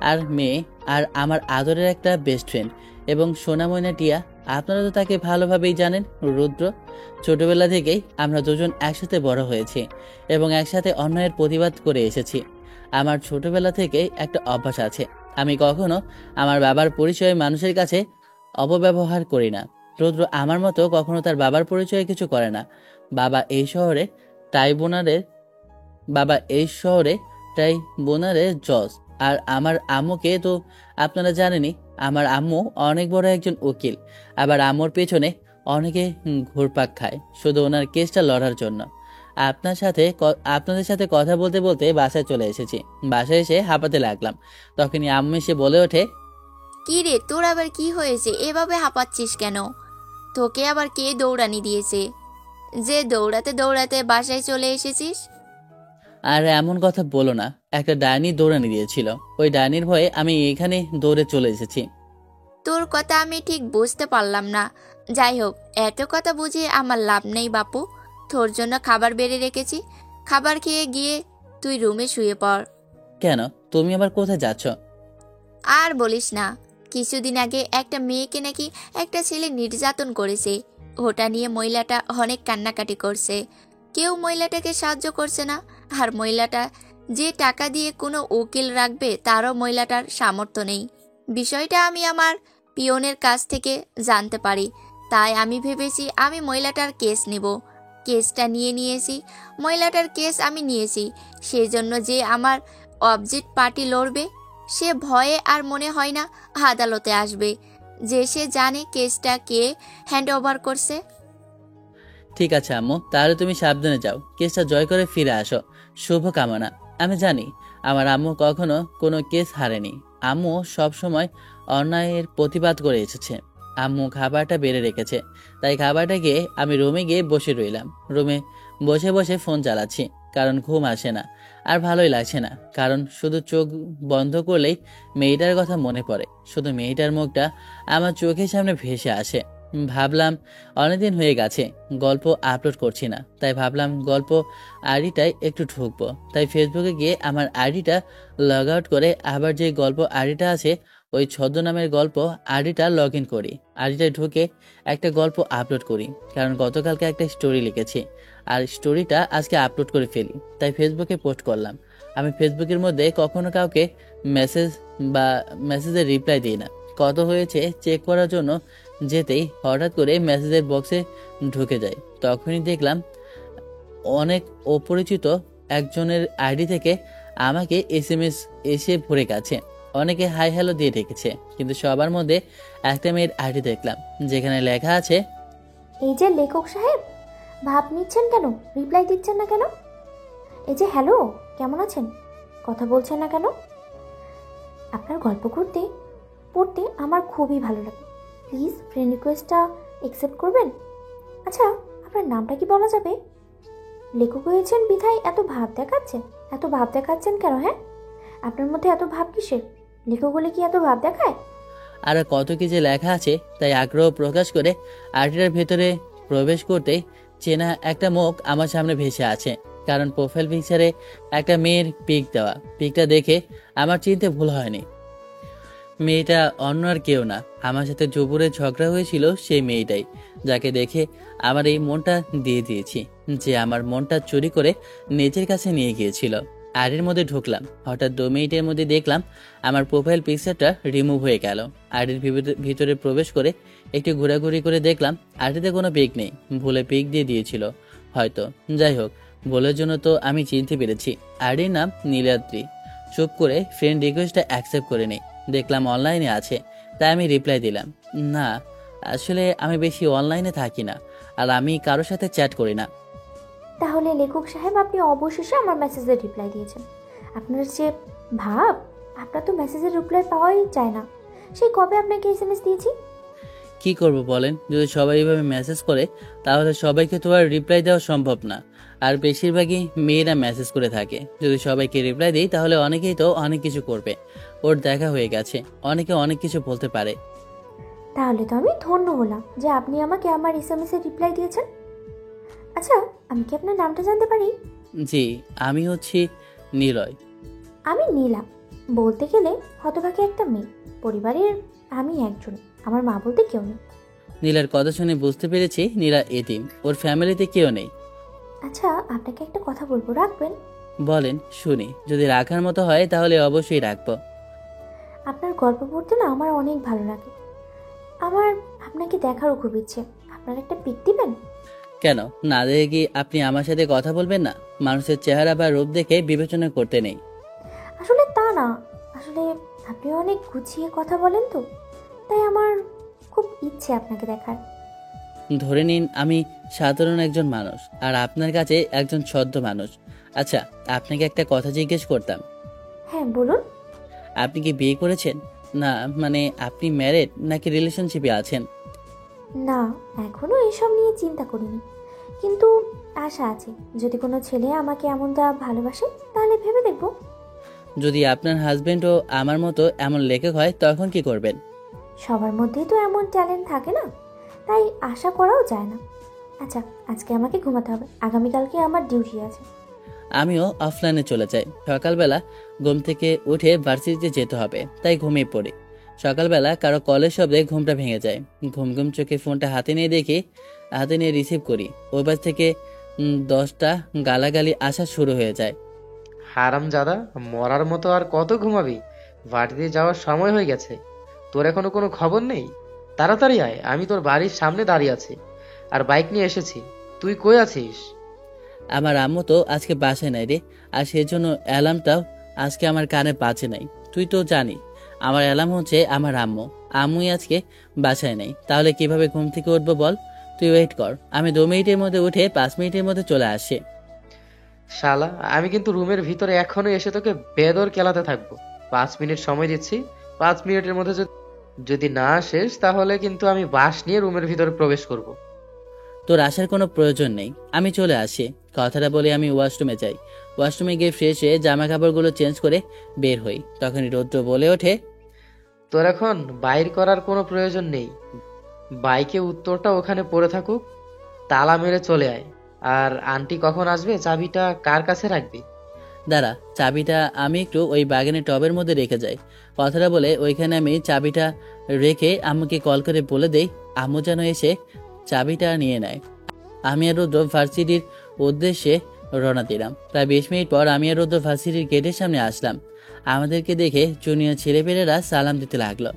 আর মেয়ে, আর আমার আদরের একটা বেস্ট ফ্রেন্ড এবং সোনাময়না টিয়া। আপনারা তো তাকে ভালোভাবেই জানেন, রুদ্র। ছোটবেলা থেকেই আমরা দুজন একসাথে বড় হয়েছি এবং একসাথে অন্যায়ের প্রতিবাদ করে এসেছি। আমার ছোটবেলা থেকে একটা অভ্যাস আছে, আমি কখনো আমার বাবার পরিচয় মানুষের কাছে অপব্যবহার করি না। রুদ্র আমার মতো কখনো তার বাবার পরিচয়ে কিছু করে না। বাবা এই শহরে ট্রাইব্যুনালের বাবা এই শহরে ট্রাইব্যুনালের জজ। আর আমার আম্মুকে তো আপনারা জানেনই, আমার আম্মু অনেক বড় একজন উকিল। আবার আম্মুর পেছনে অনেকে ঘুরপাক খায় শুধু ওনার কেসটা লড়ার জন্য। আপনাদের সাথে কথা বলতে বলতে বাসায় চলে এসেছি। বাসায় এসে হাঁপাতে লাগলাম। তখনই আম্মু এসে বলে ওঠে, কি রে, তোর আবার কি হয়েছে? এভাবে হাঁপাচ্ছিস কেন? তোকে আবার কে দৌড়ানি দিয়েছে যে দৌড়াতে দৌড়াতে বাসায় চলে এসেছিস? আর এমন কথা বলো না, একটা ডাইনি দৌড়ানি দিয়েছিল। ওই ডাইনির ভয়ে আমি এখানে দৌড়ে চলে এসেছি। তোর কথা আমি ঠিক বুঝতে পারলাম না। যাই হোক, এত কথা বুঝে আমার লাভ নেই বাপু। তোর জন্য খাবার বেড়ে রেখেছি, খাবার খেয়ে গিয়ে তুই রুমে শুয়ে পড়। কেন, তুমি আবার কোথায় যাচ্ছ? আর বলিস না, কিছুদিন আগে একটা মেয়েকে নাকি একটা ছেলে নির্যাতন করেছে। ওটা নিয়ে মহিলাটা অনেক কান্নাকাটি করছে। কেউ মহিলাটাকে সাহায্য করছে না। আর মহিলাটা যে টাকা দিয়ে কোনো উকিল রাখবে তারও মহিলাটার সামর্থ্য নেই। বিষয়টা আমি আমার পিয়নের কাছ থেকে জানতে পারি। তাই আমি ভেবেছি আমি মহিলাটার কেস নেব। কেসটা নিয়েছি, মহিলাটার কেস আমি নিয়েছি। সেজন্য যে আমার অবজেক্ট পার্টি লড়বে সে ভয়ে আর মনে হয় না আদালতে আসবে, যে সে জানে কেসটা কে হ্যান্ড ওভার করছে। ঠিক আছে আম্মু, তাহলে তুমি সাবধানে যাও, কেসটা জয় করে ফিরে আসো। শুভ কামনা। আমি জানি আমার আম্মু কখনো কোনো কেস হারেনি। আম্মু সব সময় অন্যায়ের প্রতিবাদ করে এসেছে। আম্মু খাবারটা বেড়ে রেখেছে, তাই খাবারটা গিয়ে আমি রুমে গিয়ে বসে রইলাম। রুমে বসে বসে ফোন চালাচ্ছি, কারণ ঘুম আসে না। আর ভালোই লাগছে না, কারণ শুধু চোখ বন্ধ করলেই মেয়েটার কথা মনে পড়ে। শুধু মেয়েটার মুখটা আমার চোখের সামনে ভেসে আসে। ভাবলাম অনেকদিন হয়ে গেছে গল্প আপলোড করছি না, তাই ভাবলাম গল্প আইডিটায় একটু ঢুকবো। তাই ফেসবুকে গিয়ে আমার আইডিটা লগ আউট করে আবার যে গল্প আইডিটা আছে ওই ছদ্মনামের গল্প আইডিটা লগ ইন করি। আইডিটায় ঢুকে একটা গল্প আপলোড করি, কারণ গতকালকে একটা স্টোরি লিখেছি আর স্টোরিটা আজকে আপলোড করে ফেলি, তাই ফেসবুকে পোস্ট করলাম। আমি ফেসবুকের মধ্যে কখনো কাউকে মেসেজ বা মেসেজের রিপ্লাই দিই না। কত হয়েছে চেক করার জন্য যেতেই হঠাৎ করে মেসেজের বক্সে ঢুকে যায়। তখনই দেখলাম অনেক অপরিচিত একজনের আইডি থেকে আমাকে এসএমএস এসে ভরে গেছে। অনেকে হাই হ্যালো দিয়ে রেখেছে, কিন্তু সবার মধ্যে একটা মেয়ের আইডি দেখলাম যেখানে লেখা আছে, এই যে লেখক সাহেব, ভাব নিচ্ছেন কেন? রিপ্লাই দিচ্ছেন না কেন? এই যে হ্যালো, কেমন আছেন, কথা বলছেন না কেন? আপনার গল্প পড়তে আমার খুবই ভালো লাগে। প্লিজ ফ্রেন্ড রিকোয়েস্টটা অ্যাকসেপ্ট করবেন। আচ্ছা, আপনার নামটা কি বলা যাবে? লেখক হয়েছেন বিধায় এত ভাব দেখাচ্ছেন কেন? হ্যাঁ, আপনার মধ্যে এত ভাব কিসের? লেখক হলে কি এত ভাব দেখায়? আর কত কি যে লেখা আছে, তাই আগ্রহ প্রকাশ করে আইডিটার ভেতরে প্রবেশ করতেই চেনা একটা মুখ আমার সামনে ভেসে আছে। কারণ প্রোফাইল পিকচারে একটা মেয়ের পিক দেওয়া। পিকটা দেখে আমার চিনতে ভুল হয়নি। মেয়েটা অন্য আর কেউ না, আমার সাথে জবুরে ঝগড়া হয়েছিল সেই মেয়েটাই, যাকে দেখে আমার এই মনটা দিয়ে দিয়েছি, যে আমার মনটা চুরি করে নিজের কাছে নিয়ে গিয়েছিল। আইডির মধ্যে ঢুকলাম, হঠাৎ 2 মিনিটের মধ্যে দেখলাম আমার প্রোফাইল পিকচারটা রিমুভ হয়ে গেল। আইডির ভিতরে প্রবেশ করে একটু ঘোরাঘুরি করে দেখলাম আইডিতে কোনো পিক নেই, ভুলে পিক দিয়ে দিয়েছিল হয়তো। যাই হোক, ভুলের জন্য তো আমি চিনতে পেরেছি আইডির নাম নীলাদ্রি। চুপ করে ফ্রেন্ড রিকোয়েস্টটা অ্যাকসেপ্ট করে নেই। দেখলাম অনলাইনে আছে, তাই আমি রিপ্লাই দিলাম, না আসলে আমি বেশি অনলাইনে থাকি না, আর আমি কারোর সাথে চ্যাট করি না। তাহলে লেখক সাহেব, আপনি অবশেষে আমার মেসেজের রিপ্লাই দিয়েছেন। আপনার যে ভাব, আপনার তো মেসেজের রিপ্লাই পাওয়াই যায় না। সেই কবে আপনাকে এসএমএস দিয়েছি? কি করব বলেন, যদি সবাই এইভাবে মেসেজ করে তাহলে সবাইকে তো আর রিপ্লাই দেওয়া সম্ভব না। আর বেশিরভাগই মেয়েরা মেসেজ করে থাকে। যদি সবাইকে রিপ্লাই দিই তাহলে অনেকেই তো অনেক কিছু করবে। ওর দেখা হয়ে গেছে, অনেকে অনেক কিছু বলতে পারে। তাহলে তো আমি ধন্য হলাম যে আপনি আমাকে আমার এসএমএস এর রিপ্লাই দিয়েছেন। আচ্ছা, আমি কি আপনার নামটা জানতে পারি? জি, আমি হচ্ছি নিলয়। আমি নীলা। বলতে গেলে হতভাগী একটা মেয়ে। পরিবারের আমি একজন, আমার মা বলতে কেউ নেই। নীলার কথা শুনে বুঝতে পেরেছি নীলা এতিম, ওর ফ্যামিলিতে কেউ নেই। আচ্ছা, আপনাকে একটা কথা বলবো, রাখবেন? বলেন শুনি, যদি রাখার মতো হয় তাহলে অবশ্যই রাখবো। আপনার গল্প পড়তে না আমার অনেক ভালো লাগে। আমার আপনাকে দেখারও খুব ইচ্ছে। আপনার একটা পিক দিবেন? কেন না দেখে কি আপনি আমার সাথে কথা বলবেন না? মানুষের চেহারা বা রূপ দেখে বিবেচনা করতে নেই। আসলে তা না, আসলে আপনি অনেক গুছিয়ে কথা বলেন তো, তাই আমার খুব ইচ্ছে আপনাকে দেখার। ধরে নিন আমি সাধারণ একজন মানুষ, আর আপনার কাছে একজন ছদ্ম মানুষ। আচ্ছা, আপনাকে একটা কথা জিজ্ঞেস করতাম। হ্যাঁ বলুন। আপনি কি বিয়ে করেছেন? না মানে আপনি ম্যারেড নাকি রিলেশনশিপে আছেন? না, এখনো এসব নিয়ে চিন্তা করিনি, কিন্তু আশা আছে যদি কোনো ছেলে আমাকে এমনটা ভালোবাসে তাহলে ভেবে দেখব। যদি আপনার হাজবেন্ডও আমার মতো এমন লেখক হয় তখন কি করবেন? সবার মধ্যেই তো এমন ট্যালেন্ট থাকে না, তাই আশা করাও যায় না। আচ্ছা, আজকে আমাকে ঘুমাতে হবে, আগামীকালকে আমার ডিউটি আছে। আমিও অফলাইনে চলে যাই। সকালবেলা ঘুম থেকে উঠে ভার্সিটিতে যেতে হবে, তাই ঘুমিয়ে পড়ি। সকালবেলা কারো কলের শব্দে ঘুমটা ভেঙে যায়। ঘুম ঘুম চোখে ফোনটা হাতে নিয়ে রিসিভ করি। ওই পাশ থেকে 10টা গালাগালি আসা শুরু হয়ে যায়। হারামজাদা, মরার মতো আর কত ঘুমাবি? বাড়িতে যাওয়ার সময় হয়ে গেছে। তোর এখনো কোনো খবর নেই? তাড়াতাড়ি আয়, আমি তোর বাড়ির সামনে দাঁড়িয়ে আছি আর বাইক নিয়ে এসেছি। তুই কই আছিস? আমার আম্মু তো আজকে বাসায় নাই রে, আর সেজন্য অ্যালার্মটাও আজকে আমার কানে বাজে নাই। তুই তো জানি আমার অ্যালার্ম হচ্ছে আমার আম্মু। আম্মুই আজকে বাসায় নেই, তাহলে কিভাবে ঘুম থেকে উঠবো বল? তুই ওয়েট কর, আমি 2 মিনিটের মধ্যে উঠে 5 মিনিটের মধ্যে চলে আসি। শালা, আমি কিন্তু রুমের ভিতরে এখনো এসে তোকে বেদর কেলাতে থাকবো। 5 মিনিট সময় দিচ্ছি। 5 মিনিটের মধ্যে যদি না আসিস তাহলে কিন্তু আমি বাস নিয়ে রুমের ভিতরে প্রবেশ করব। তোর আসার কোনো প্রয়োজন নেই, আমি চলে আসি। কথাটা বলে আমি ওয়াশরুমে যাই। ওয়াশরুমে গিয়ে ফ্রেশ হয়ে জামা কাপড়গুলো চেঞ্জ করে বের হই। তখনই রৌদ্র বলে ওঠে, তোর এখন বাইর করার কোনো প্রয়োজন নেই। বাইকে উত্তরটা ওখানে পড়ে থাকুক, তালা মেরে চলে আয়। আর আন্টি কখন আসবে, চাবিটা কার কাছে রাখবি? দাঁড়া, চাবিটা আমি একটু ওই বাগানের টবের মধ্যে রেখে যাই। কথাটা বলে ওইখানে আমি চাবিটা রেখে আম্মুকে কল করে বলে দেই আম্মু যেন এসে চাবিটা নিয়ে নেয়। আমি আর রুদ্র ভার্সিটির উদ্দেশ্যে রওনা দিলাম। প্রায় 20 মিনিট পর আমি আর রুদ্র ভার্সিটির গেটের সামনে আসলাম। আমাদেরকে দেখে জুনিয়র ছেলেপেলেরা সালাম দিতে লাগলো।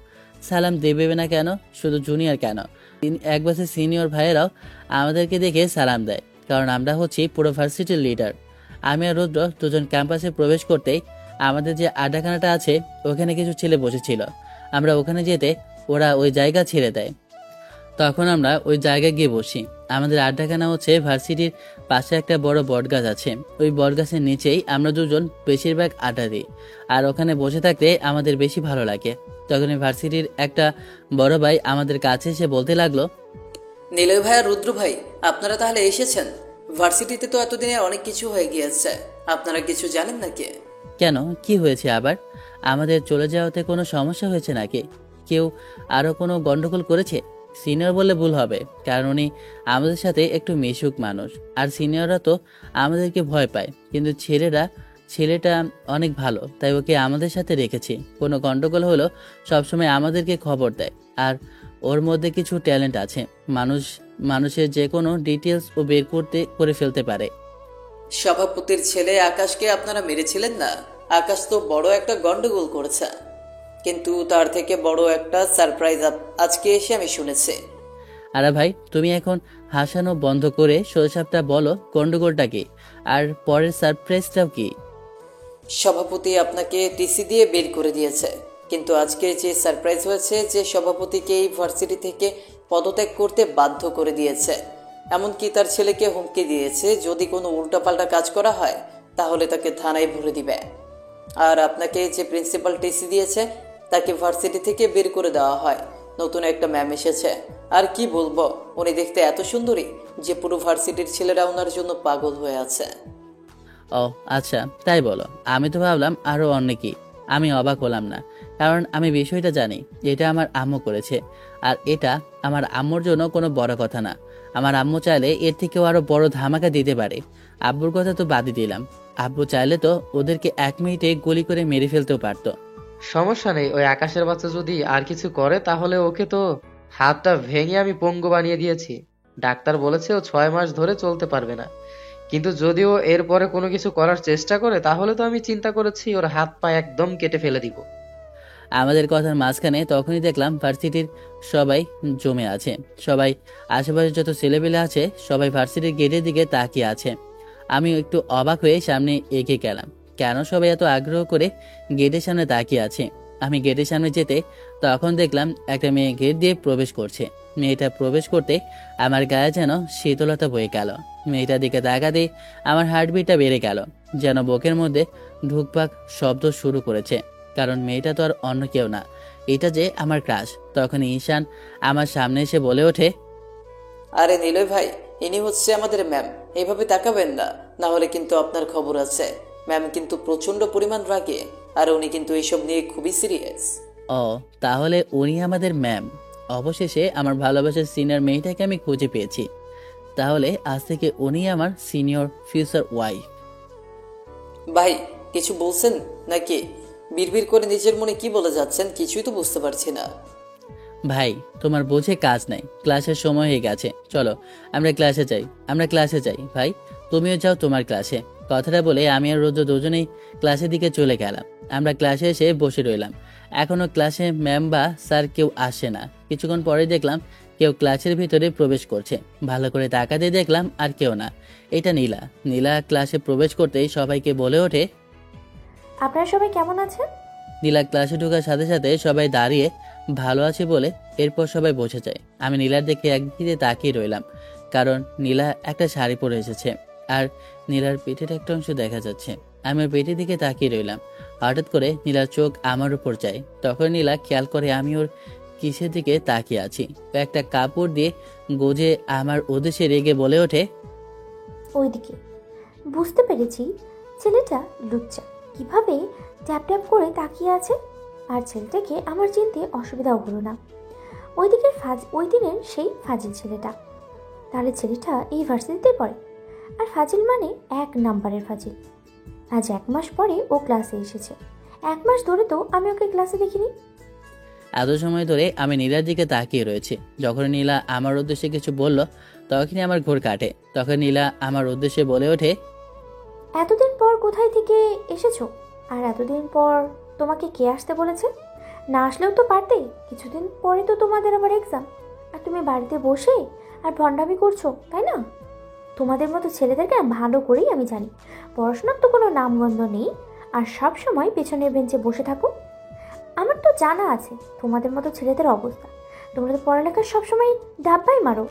সালাম দেবে না কেন, শুধু জুনিয়র কেন, এক বছর সিনিয়র ভাইয়েরাও আমাদেরকে দেখে সালাম দেয়, কারণ আমরা হচ্ছি পুরো ভার্সিটির লিডার। আমি আর রুদ্র দুজন ক্যাম্পাসে প্রবেশ করতেই আমাদের যে আড্ডাখানাটা আছে ওখানে কিছু ছেলে বসেছিল। আমরা ওখানে যেতে ওরা ওই জায়গা ছেড়ে দেয়। তখন আমরা ওই জায়গায় গিয়ে বসি। আমাদের আড্ডাখানা হচ্ছে ভার্সিটির পাশে একটা বড় বটগাছ আছে। ওই বটগাছের নিচেই আমরা দুজন বেশিরভাগ আড্ডা দিই, আর ওখানে বসে থাকতে আমাদের বেশি ভালো লাগে। তখন ভার্সিটির একটা বড় ভাই আমাদের কাছে এসে বলতে লাগলো, নিলয় ভাই আর রুদ্র ভাই, আপনারা তাহলে এসেছেন? ভার্সিটিতে তো এতদিনে অনেক কিছু হয়ে গিয়েছে, আপনারা কিছু জানেন নাকি? কেন, কি হয়েছে আবার? আমাদের চলে যাওয়াতে কোনো সমস্যা হয়েছে নাকি? কেউ আরো কোনো গন্ডগোল করেছে? সিনিয়র বললে ভুল হবে, কারণ উনি আমাদের সাথে একটু মিশুক মানুষ, আর সিনিয়ররা তো আমাদেরকে ভয় পায়। কিন্তু ছেলেটা অনেক ভালো, তাই ওকে আমাদের সাথে রেখেছি। কোনো গন্ডগোল হলো সবসময় আমাদেরকে খবর দেয়, আর ওর মধ্যে কিছু ট্যালেন্ট আছে। মানুষের যে কোনো ডিটেলস ও বের করে ফেলতে পারে। সভাপতির ছেলে আকাশকে আপনারা মেরেছিলেন না? আকাশ তো বড় একটা গন্ডগোল করেছে, কিন্তু তার থেকে বড় একটা সারপ্রাইজ আজকে এসে আমি শুনেছি। আরে ভাই, তুমি এখন হাসানো বন্ধ করে সোজাসাপটা বলো গন্ডগোলটা কি, আর পরের সারপ্রাইজটাও কি? সভাপতি আপনাকে টিসি দিয়ে বের করে দিয়েছে, কিন্তু আজকে যে সারপ্রাইজ হয়েছে যে সভাপতিকে এই ভার্সিটি থেকে পদত্যাগ করতে বাধ্য করে দিয়েছে। এমনকি তার ছেলেকে হুমকি দিয়েছে যদি কোনো উল্টাপাল্টা কাজ করা হয় তাহলে তাকে থানায় ভরে দিবে। আর আপনাকে যে প্রিন্সিপাল টিসি দিয়েছে তাকে ভার্সিটি থেকে বের করে দেওয়া হয়। নতুন একটা ম্যাম এসেছে, আর কি বলবো, উনি দেখতে এত সুন্দরী যে পুরো ভার্সিটির ছেলেরা ওনার জন্য পাগল হয়ে আছে। ও আচ্ছা, তাই বলো। আমি তো ভাবলাম আরো অনেকেই। আমি অবাক হলাম না, কারণ আমি বিষয়টা জানি এটা আমার আম্মু করেছে, আর এটা আমার আম্মুর জন্য কোনো বড় কথা না। আমার আম্মু চাইলে এর থেকেও আরো বড় ধামাকা দিতে পারে। আব্বুর কথা তো বাদই দিলাম, আব্বু চাইলে তো ওদেরকে 1 মিনিটে গুলি করে মেরে ফেলতেও পারতো। সমস্যা নেই, ওই আকাশের বাচ্চা যদি আর কিছু করে তাহলে ওকে তো হাতটা ভেঙে আমি পঙ্গু বানিয়ে দিয়েছি। ডাক্তার বলেছে ও 6 মাস ধরে চলতে পারবে না। কিন্তু যদিও এরপরে কোনো কিছু করার চেষ্টা করে তাহলে তো আমি চিন্তা করেছি ওর হাত পা একদম কেটে ফেলে দিব। আমাদের কথার মাঝখানে তখনই দেখলাম ভার্সিটির সবাই জমে আছে। সবাই, আশেপাশে যত ছেলেপেলে আছে সবাই ভার্সিটির গেটের দিকে তাকিয়ে আছে। আমি একটু অবাক হয়ে সামনে এগিয়ে গেলাম, কেন সবাই এত আগ্রহ করে গেটের সামনে তাকিয়ে আছে। আমি গেটের সামনে যেতে তখন দেখলাম একটা মেয়ে গেট দিয়ে প্রবেশ করছে। মেয়েটা প্রবেশ করতে আমার গায়ে যেন শীতলতা বয়ে গেল। মেয়েটার দিকে তাকাতে আমার হার্টবিটটা বেড়ে গেল, যেন বুকের মধ্যে ঢুকপাক শব্দ শুরু করেছে। কারণ মেয়েটা তো আর অন্য কেউ না, এটা যে আমার ক্রাশ। তখন ঈশান আমার সামনে এসে বলে ওঠে, আরে নিলয় ভাই, ইনি হচ্ছে আমাদের ম্যাম, এইভাবে তাকাবেন না, না হলে কিন্তু আপনার খবর আছে। ম্যাম কিন্তু প্রচন্ড পরিমাণ রাগে, আর উনি কিন্তু এইসব নিয়ে খুবই সিরিয়াস। ও তাহলে উনি আমাদের ম্যাম। অবশেষে আমার ভালোবাসার সিনিয়র মেয়েটাকে আমি খুঁজে পেয়েছি। তাহলে আজ থেকে উনি আমার সিনিয়র ফিউচার ওয়াইফ। ভাই, কিছু বলছেন নাকি? বিড়বিড় করে নিজের মনে কি বলে যাচ্ছেন কিছুই তো বুঝতে পারছি না। ভাই, তোমার বুঝে কাজ নাই, ক্লাসের সময় হয়ে গেছে, চলো আমরা ক্লাসে যাই। ভাই, তুমিও যাও তোমার ক্লাসে। কথাটা বলে আমি আর রুদ্র দুজনেই ক্লাসের দিকে চলে গেলাম। আমরা ক্লাসে এসে বসে রইলাম। এখনো ক্লাসে ম্যাম বা স্যার কেউ আসে না। কিছুক্ষণ পরে দেখলাম কেউ ক্লাসের ভিতরে প্রবেশ করছে। ভালো করে তাকাতে দেখলাম আর কেউ না, এটা নীলা। নীলা ক্লাসে প্রবেশ করতেই সবাইকে বলে ওঠে, আপনারা সবাই কেমন আছেন? নীলা ক্লাসে ঢোকার সাথে সাথে সবাই দাঁড়িয়ে ভালো আছে বলে এরপর সবাই বসে যায়। আমি নীলার দিকে একদিকে তাকিয়ে রইলাম, কারণ নীলা একটা শাড়ি পরে এসেছে আর নীলার পেটের একটা অংশ দেখা যাচ্ছে। আমি ওর পেটের দিকে তাকিয়ে রইলাম। হঠাৎ করে নীলার চোখ আমার উপর যায়। তখন নীলা খেয়াল করে আমি ওর কিসের দিকে তাকিয়ে আছি। ও একটা কাপড় দিয়ে গোজে আমার উদ্দেশ্যে রেগে বলে ওঠে, ওইদিকে। বুঝতে পেরেছি ছেলেটা লুচ্চা, কিভাবে ট্যাপ ট্যাপ করে তাকিয়ে আছে। আর ছেলেটাকে আমার চিনতে অসুবিধাও হলো না। ওই দিনের সেই ফাজিল ছেলেটা। তাহলে ছেলেটা এই ভার্সিটিতে পড়ে, আর ফাজিল মানে 1 নাম্বারের ফাজিল। আজ 1 মাস পরে ও ক্লাসে এসেছে। 1 মাস ধরে তো আমি ওকে ক্লাসে দেখিনি। এত সময় ধরে আমি নীলার দিকে তাকিয়ে রয়েছি। যখন নীলা আমার উদ্দেশ্যে কিছু বলল, তখনই আমার ঘোর কাটে। তখন নীলা আমার উদ্দেশ্যে বলে ওঠে, এতদিন পর কোথায় থেকে এসেছো? আর এতদিন পর তোমাকে কে আসতে বলেছে? না আসলেও তো পারতে। কিছুদিন পরে তো তোমাদের আবার এক্সাম, আর তুমি বাড়িতে বসে আর ভণ্ডামি করছো, তাই না? তোমাদের মতো ছেলেদেরকে না ভালো করেই আমি জানি, পড়াশোনার তো কোনো নামগন্ধ নেই, আর সব সময় পেছনের বেঞ্চে বসে থাকো। আমার তো জানা আছে তোমাদের মতো ছেলেদের অবস্থা। তোমরা তো পড়ালেখার সবসময় ডাব্বাই মারো।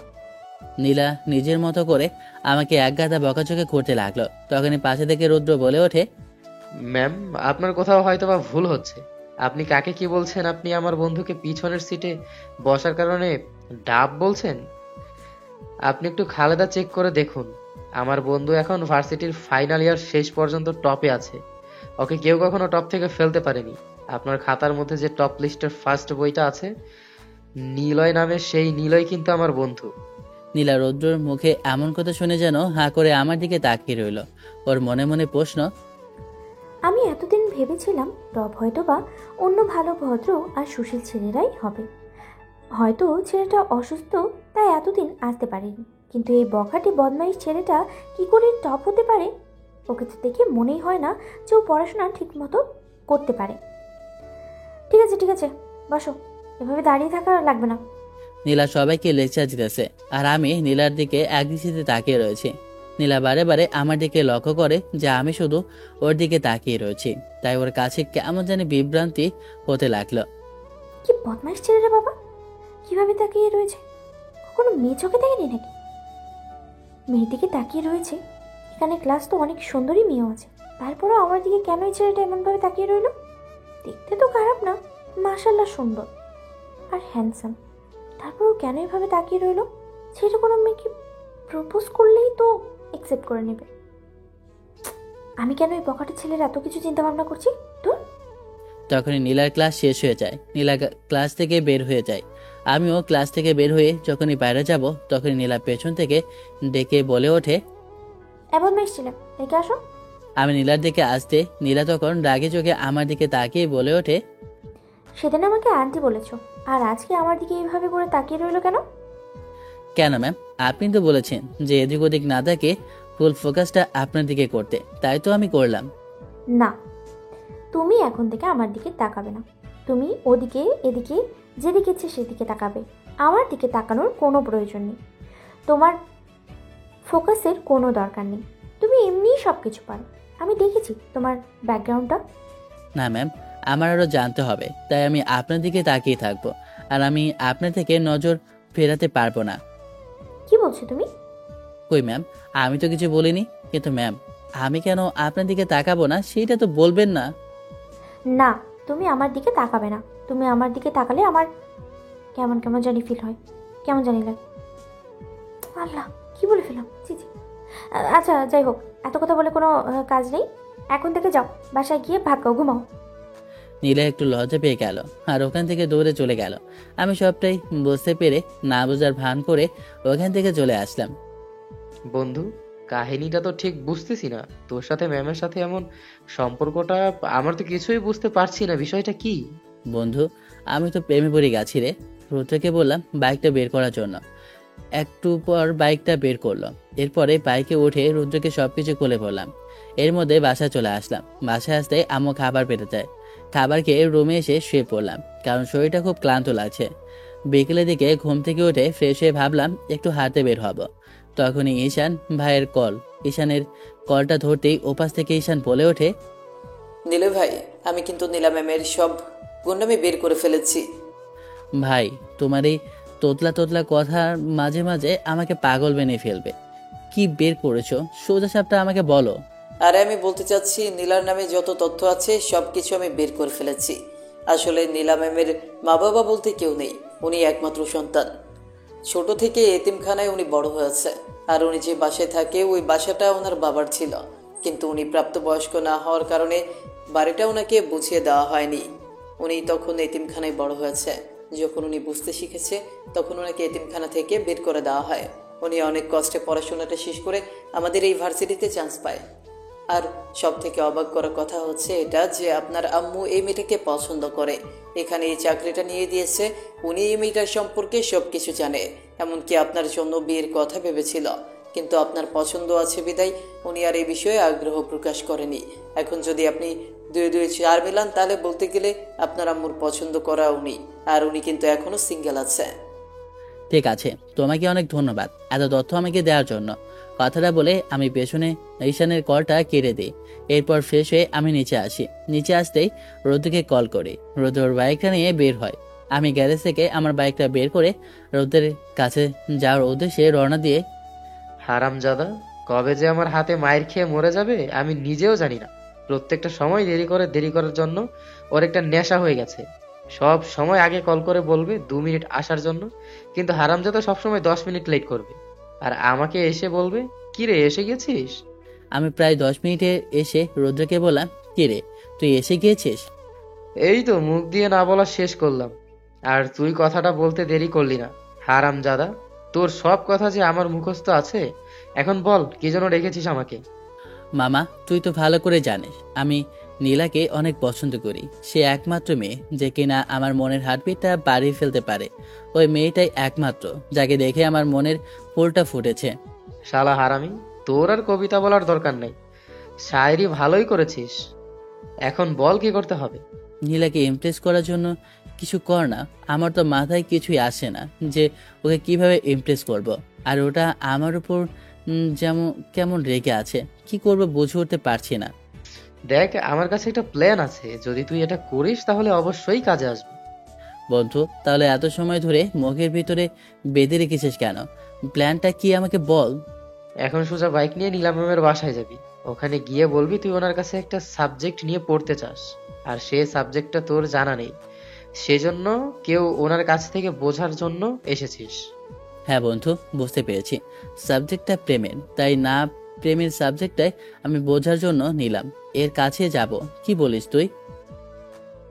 নীলা নিজের মতো করে আমাকে একগাদা বকাঝকা করতে লাগলো। তখনই পাশে থেকে রুদ্র বলে ওঠে, ম্যাম, আপনার কোথাও হয়তো বা ভুল হচ্ছে। আপনি কাকে কি বলছেন? আপনি আমার বন্ধুকে পিছনের সিটে বসার কারণে ডাব বলছেন? আপনি একটু খালেদা চেক করে দেখুন। আমার বন্ধু এখন ভার্সিটির ফাইনাল ইয়ার শেষ পর্যন্ত টপে আছে। ওকে কেউ কখনো টপ থেকে ফেলতে পারেনি। আপনার খাতার মধ্যে যে টপ লিস্টের ফার্স্ট বইটা আছে, নিলয় নামে, সেই নিলয় কিন্তু আমার বন্ধু। নীলা রুদ্রর মুখে এমন কথা শুনে যেন হাঁ করে আমার দিকে তাকিয়ে রইল। ওর মনে মনে প্রশ্ন, আমি এতদিন ভেবেছিলাম টপ হয়তো বা অন্য ভালো ভদ্র আর সুশীল ছেলেরাই হবে। হয়তো ছেলেটা অসুস্থ, তাই এতদিন আসতে পারেনি। কিন্তু এই বখাটে বদমাইশ ছেলেটা কি করে টপ হতে পারে? ওকে তো দেখে মনেই হয় না যে ও পড়াশোনা ঠিক মতো করতে পারে। ঠিক আছে, বসো। এভাবে দাঁড়িয়ে থাকা লাগবে না। নীলা সবাইকে লেকচার দিতেছে, আর আমি নীলার দিকে একদৃষ্টিতে তাকিয়ে রয়েছি। নীলা বারে বারে আমার দিকে লক্ষ্য করে যে আমি শুধু ওর দিকে তাকিয়ে রয়েছি। তাই ওর কাছে কেমন জানি বিভ্রান্তি হতে লাগলো। কি বদমাইশ ছেলে রে বাবা! কিভাবে তাকিয়ে রয়েছে? কখনো মেয়ে চোখে দেখেনি নাকি? মেয়ের দিকে তাকিয়ে রয়েছে। এখানে ক্লাস তো অনেক সুন্দরী মেয়েও আছে, তারপরেও আমার দিকে কেন এই ছেলেটা এমনভাবে তাকিয়ে রইল? দেখতে তো খারাপ না, মাশাআল্লাহ সুন্দর আর হ্যান্ডসাম, তারপরেও কেন এভাবে তাকিয়ে রইল? ছেলে কোনো মেয়েকে প্রপোজ করলেই তো অ্যাকসেপ্ট করে নেবে। আমি কেন এই বখাটে ছেলের এত কিছু চিন্তা ভাবনা করছি? তোর তখনই নীলার ক্লাস শেষ হয়ে যায়। নীলা ক্লাস থেকে বের হয়ে যায়। আমিও ক্লাস থেকে বের হয়ে যখনই বাইরে যাব, তখনই নীলা পেছন থেকে ডেকে বলে ওঠে, এমন মেয়ে ছিল, একে আসো। আমি নীলার দিকে আসতে নীলা তখন রাগে চোখে আমার দিকে তাকিয়ে বলে ওঠে, সেদিন আমাকে আন্টি বলেছো, আর আজকে আমার দিকে এইভাবে করে তাকিয়ে রইলো কেন? কেন ম্যাম? আপনি তো বলেছেন যে এদিক ওদিক না থাকে ফুল ফোকাসটা আপনার দিকে করতে, তাই তো আমি করলাম। না, তুমি এখন থেকে আমার দিকে তাকাবে না। তুমি ওদিকে এদিকে যেদিকে ইচ্ছে সেদিকে তাকাবে। আমার দিকে তাকানোর কোনো প্রয়োজন নেই। তোমার ফোকাসের কোনো দরকার নেই। তুমি এমনিই সব কিছু পারো। আমি দেখেছি তোমার ব্যাকগ্রাউন্ডটা। না ম্যাম, আমার আরও জানতে হবে, তাই আমি আপনার দিকে তাকিয়ে থাকবো, আর আমি আপনার থেকে নজর ফেরাতে পারবো না। কি বলছো তুমি? কই ম্যাম, আমি তো কিছু বলিনি। কিন্তু ম্যাম, আমি কেন আপনার দিকে তাকাবো না সেটা তো বলবেন না। না, তুমি আমার দিকে তাকাবে না। তুমি আমার দিকে তাকালে আমার কেমন কেমন জানি ফিল হয়, কেমন জানি লাগে। আল্লাহ, কি বলে ফেলাম! জি জি। আচ্ছা, যাই হোক, এত কথা বলে কোনো কাজ নেই। এখন থেকে যাও, বাসায় গিয়ে ভাত খাও, ঘুমাও। নীলা একটু লজ্জা পেয়ে গেল আর ওখান থেকে দৌড়ে চলে গেল। আমি সবটাই বুঝতে পেরে না বোঝার ভান করে ওখান থেকে চলে আসলাম। বন্ধু, কাহিনীটা তো ঠিক বুঝতেছি না। তোর সাথে ম্যামের সাথে এমন সম্পর্কটা, আমার তো কিছুই বুঝতে পারছি না। বিষয়টা কি? বন্ধু, আমি তো প্রেমে পড়ে গেছি রে। রুদ্রকে বললাম বাইকটা বের করার জন্য। একটু পর বাইকটা বের করলো। এরপরে বাইকে উঠে রুদ্রকে সবকিছু খুলে বললাম। এর মধ্যে বাসায় চলে আসলাম। বাসায় আসতে আম্মু খাবার পেতে চায়। খাবার খেয়ে রুমে এসে শুয়ে পড়লাম, কারণ শরীরটা খুব ক্লান্ত লাগছে। বিকেলের দিকে ঘুম থেকে উঠে ফ্রেশ হয়ে ভাবলাম একটু হাঁটতে বের হব। তখনই ঈশান ভাইয়ের কল। ঈশানের কলটা ধরতেই ওপাশ থেকে ঈশান বলে ওঠে, নীলে ভাই, আমি কিন্তু নীলা ম্যামের সব গুন্ডামি বের করে ফেলেছি। ভাই, তোমার এই তোতলা তোতলা কথা মাঝে মাঝে আমাকে পাগল বানিয়ে ফেলবে। কি বের করেছো সোজা সাপটা আমাকে বলো। আরে আমি বলতে চাচ্ছি, নীলার নামে যত তথ্য আছে সব কিছু আমি বের করে ফেলেছি। আসলে নীলা ম্যামের মা বাবা বলতে কেউ নেই। উনি একমাত্র সন্তান। ছোট থেকে এতিমখানায় উনি বড় হয়েছে। আর উনি যে বাসায় থাকে ওই বাসাটা ওনার বাবার ছিল, কিন্তু উনি প্রাপ্তবয়স্ক না হওয়ার কারণে বাড়িটা ওনাকে বুঝিয়ে দেওয়া হয়নি। উনি তখন এতিমখানায় বড় হয়েছে। যখন উনি বুঝতে শিখেছে তখন ওনাকে এতিমখানা থেকে বের করে দেওয়া হয়। উনি অনেক কষ্টে পড়াশোনাটা শেষ করে আমাদের এই ভার্সিটিতে চান্স পায়। আর সব থেকে অবাক করার কথা হচ্ছে এটা যে আপনার আম্মু এই মেয়েটাকে পছন্দ করে, এখানে এই চাকরিটা নিয়ে দিয়েছে। উনি এই মেয়েটার সম্পর্কে সব কিছু জানে, এমনকি আপনার জন্য বিয়ের কথা ভেবেছিল, কিন্তু আপনার পছন্দ আছে বিদায় উনি আর এই বিষয়ে আগ্রহ প্রকাশ করেনি। এখন যদি আপনি 2-2 4 মিলান তাহলে বলতে গেলে আপনার আম্মুর পছন্দ করা উনি, আর উনি কিন্তু এখনো সিঙ্গেল আছে। ঠিক আছে, তোমাকে অনেক ধন্যবাদ এত তথ্য আমাকে দেওয়ার জন্য। কথাটা বলে আমি পেছনে ঈশানের কলটা কেটে দিই। এরপর ফ্রেশ হয়ে আমি নিচে আসি। নিচে আসতেই রোদ্রকে কল করি। রোদ্র ওর বাইকটা নিয়ে বের হয়। আমি গ্যারেজ থেকে আমার বাইকটা বের করে রোদ্রের কাছে যাওয়ার উদ্দেশ্যে রওনা দিয়ে হারামজাদা, কবে যে আমার হাতে মায়ের খেয়ে মরে যাবে আমি নিজেও জানি না। প্রত্যেকটা সময় দেরি করার জন্য ওর একটা নেশা হয়ে গেছে। সব সময় আগে কল করে বলবে 2 মিনিট আসার জন্য, কিন্তু হারামজাদা সবসময় 10 মিনিট লেট করবে। আর আমাকে এসে বলবে, কি রে এসে গেছিস? আমি প্রায় 10 মিনিটে এসে রোদ্রকে বললাম, কি রে তুই এসে গিয়েছিস? এই তো মুখ দিয়ে না বলা শেষ করলাম, আর তুই কথাটা বলতে দেরি করলি না। হারামজাদা, তোর সব কথা যে আমার মুখস্থ আছে। এখন বল কি জন্য রেখেছিস আমাকে? মামা, তুই তো ভালো করে জানিস আমি নীলাকে অনেক পছন্দ করি। সে একমাত্র মেয়ে যে কিনা আমার মনের হার্টবিটটা বাড়িয়ে ফেলতে পারে। ওই মেয়েটাই একমাত্র যাকে দেখে আমার মনের ফুলটা ফুটেছে। শালা হারামি, তোর আর কবিতা বলার দরকার নেই, শায়েরি ভালোই করেছিস। এখন বল কি করতে হবে? নীলাকে ইমপ্রেস করার জন্য কিছু কর না। আমার তো মাথায় কিছুই আসে না যে ওকে কিভাবে ইমপ্রেস করব। আর ওটা আমার উপর যেমন কেমন রেগে আছে, কি করব বুঝে উঠতে পারছি না। দেখ, আমার কাছে একটা প্ল্যান আছে, যদি তুই এটা করিস তাহলে অবশ্যই কাজে আসবে। বন্ধু, তাহলে এত সময় ধরে মুখের ভিতরে বেঁধে রেখেছিস কেন? প্ল্যানটা কি আমাকে বল। এখন সোজা বাইক নিয়ে নীলাম ম্যামের বাসায় যাবি। ওখানে গিয়ে বলবি তুই ওনার কাছে একটা সাবজেক্ট নিয়ে পড়তে চাস, আর সে সাবজেক্টটা তোর জানা নেই, সেজন্য কেউ ওনার কাছ থেকে বোঝার জন্য এসেছিস। হ্যাঁ বন্ধু, বুঝতে পেরেছি। সাবজেক্টটা প্রেমের, তাই না প্রেমের সাবজেক্টটাই আমি বোঝার জন্য নিলাম এর কাছে যাব। কি বলিস তুই?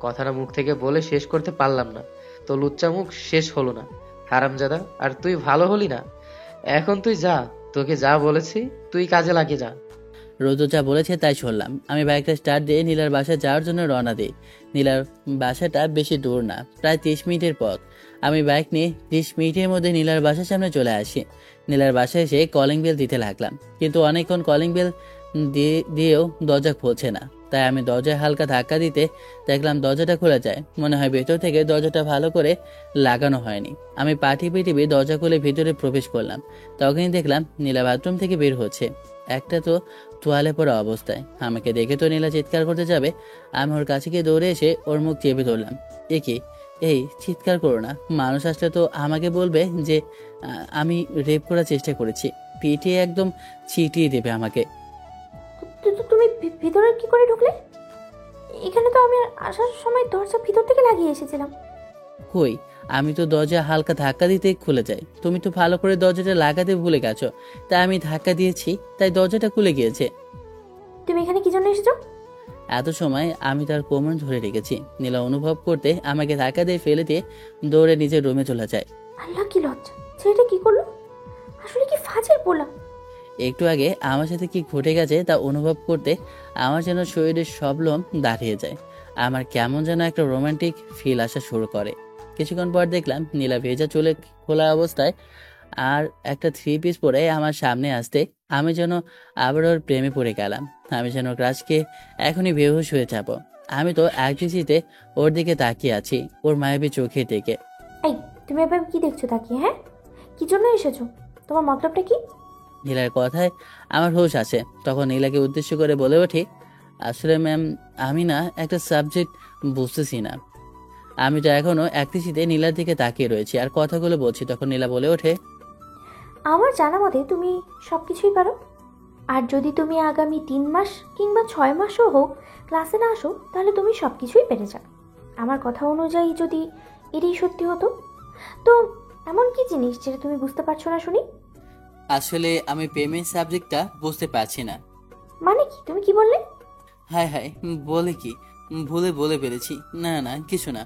কথাটা মুখ থেকে বলে শেষ করতে পারলাম না, তো লুচ্চা মুখ শেষ হলো না। হারামজাদা, আর তুই ভালো হলি না। এখন তুই যা, তোকে যা বলেছি তুই কাজে লাগিয়ে যা। রোদু যা বলেছে তাই শুনলাম। আমি বাইকটা স্টার্ট দিয়ে নীলার বাসায় যাওয়ার জন্য রওনা দিই। নীলার বাসাটা বেশি দূর না, প্রায় 30 মিনিটের পথ। আমি বাইক নিয়ে 30 মিনিটের মধ্যে নীলার বাসার সামনে চলে আসি। নীলার বাসায় এসে কলিং বেল দিতে লাগলাম, কিন্তু অনেকক্ষণ কলিং বেল দিয়েও দরজা খুলছে না। তাই আমি দরজায় হালকা ধাক্কা দিতে দেখলাম দরজাটা খুলে যায়। মনে হয় ভেতর থেকে দরজাটা ভালো করে লাগানো হয়নি। আমি পাটি পিটিয়ে দরজা খুলে ভিতরে প্রবেশ করলাম। তখনই দেখলাম নীলা বাথরুম থেকে বের হচ্ছে, একটা তো তোয়ালে পড়া অবস্থায়। আমাকে দেখে তো নীলা চিৎকার করতে যাবে, আমি ওর কাছে গিয়ে দৌড়ে এসে ওর মুখ চেপে ধরলাম। কি, এই চিৎকার করো না, মানুষ আসলে তো আমাকে বলবে যে আমি রেপ করার চেষ্টা করেছি, পিটিয়ে একদম ছিটিয়ে দেবে আমাকে। তুমি ভিতরে কি করে ঢুকলে? এখানে তো আমি আসার সময় দরজা ভিতর থেকে লাগিয়ে এসেছিলাম। কই, আমি তো দরজা হালকা ধাক্কা দিতেই খুলে যায়। তুমি তো ভালো করে দরজাটা লাগাতে ভুলে গেছো, তাই আমি ধাক্কা দিয়েছি, তাই দরজাটা খুলে গিয়েছে। তুমি এখানে কি জন্য এসেছো? এত সময় আমি তার কোমর ধরে রেখেছি। নীলা অনুভব করতে আমাকে ধাক্কা দিয়ে ফেলে দিয়ে দৌড়ে নিজের রুমে চলে যায়। আল্লাহ, কি লজ্জা! ছেলেটা কি করলো? আসলে কি ফাজিল বলা। একটু আগে আমার সাথে কি ঘটে গেছে তা অনুভব করতে আমার যেন শরীরের সব লোম দাঁড়িয়ে যায়। আমার কেমন যেন একটা রোমান্টিক ফিল আসা শুরু করে। কিছুক্ষণ পর দেখলাম নীলা ভেজা চুলে খোলা অবস্থায় আর একটা 3 পিস পরে আমার সামনে আসতে আমি যেন আবার ওর প্রেমে পড়ে গেলাম। আমি যেন ক্রাশকে এখনই বেহুশ হয়ে যাব। আমি তো এক দৃষ্টিতে ওর দিকে তাকিয়ে আছি, ওর মায়াবী চোখের দিকে। এই, তুমি এভাবে কি দেখছো তাকিয়ে? হ্যাঁ, কি জন্য এসেছো? তোমার মতলবটা কি? নীলার কথায় আমার হুঁশ আছে। তখন নীলাকে উদ্দেশ্য করে বলে ওঠে, আসলে ম্যাম, আমি না একটা সাবজেক্ট বুঝতেছি না। আমি তো এখনো এক দৃষ্টিতে নীলার দিকে তাকিয়ে রয়েছি আর কথাগুলো বলছি। তখন নীলা বলে ওঠে, আমার জানা মতে তুমি সব কিছুই পারো। আর যদি তুমি আগামী 3 মাস কিংবা 6 মাসও হোক ক্লাসে না আসো, তাহলে তুমি সব কিছুই পেরে যাও। আমার কথা অনুযায়ী যদি এটাই সত্যি হতো, তো এমন কি জিনিস যেটা তুমি বুঝতে পারছো না শুনি? আসলে আমি পেমেন্ট সাবজেক্টটা বুঝতে পারছি না। মানে কি? তুমি কি বললে? হায় হায়, বলে কি, ভুলে বলে ফেলেছি। না না, কিছু না।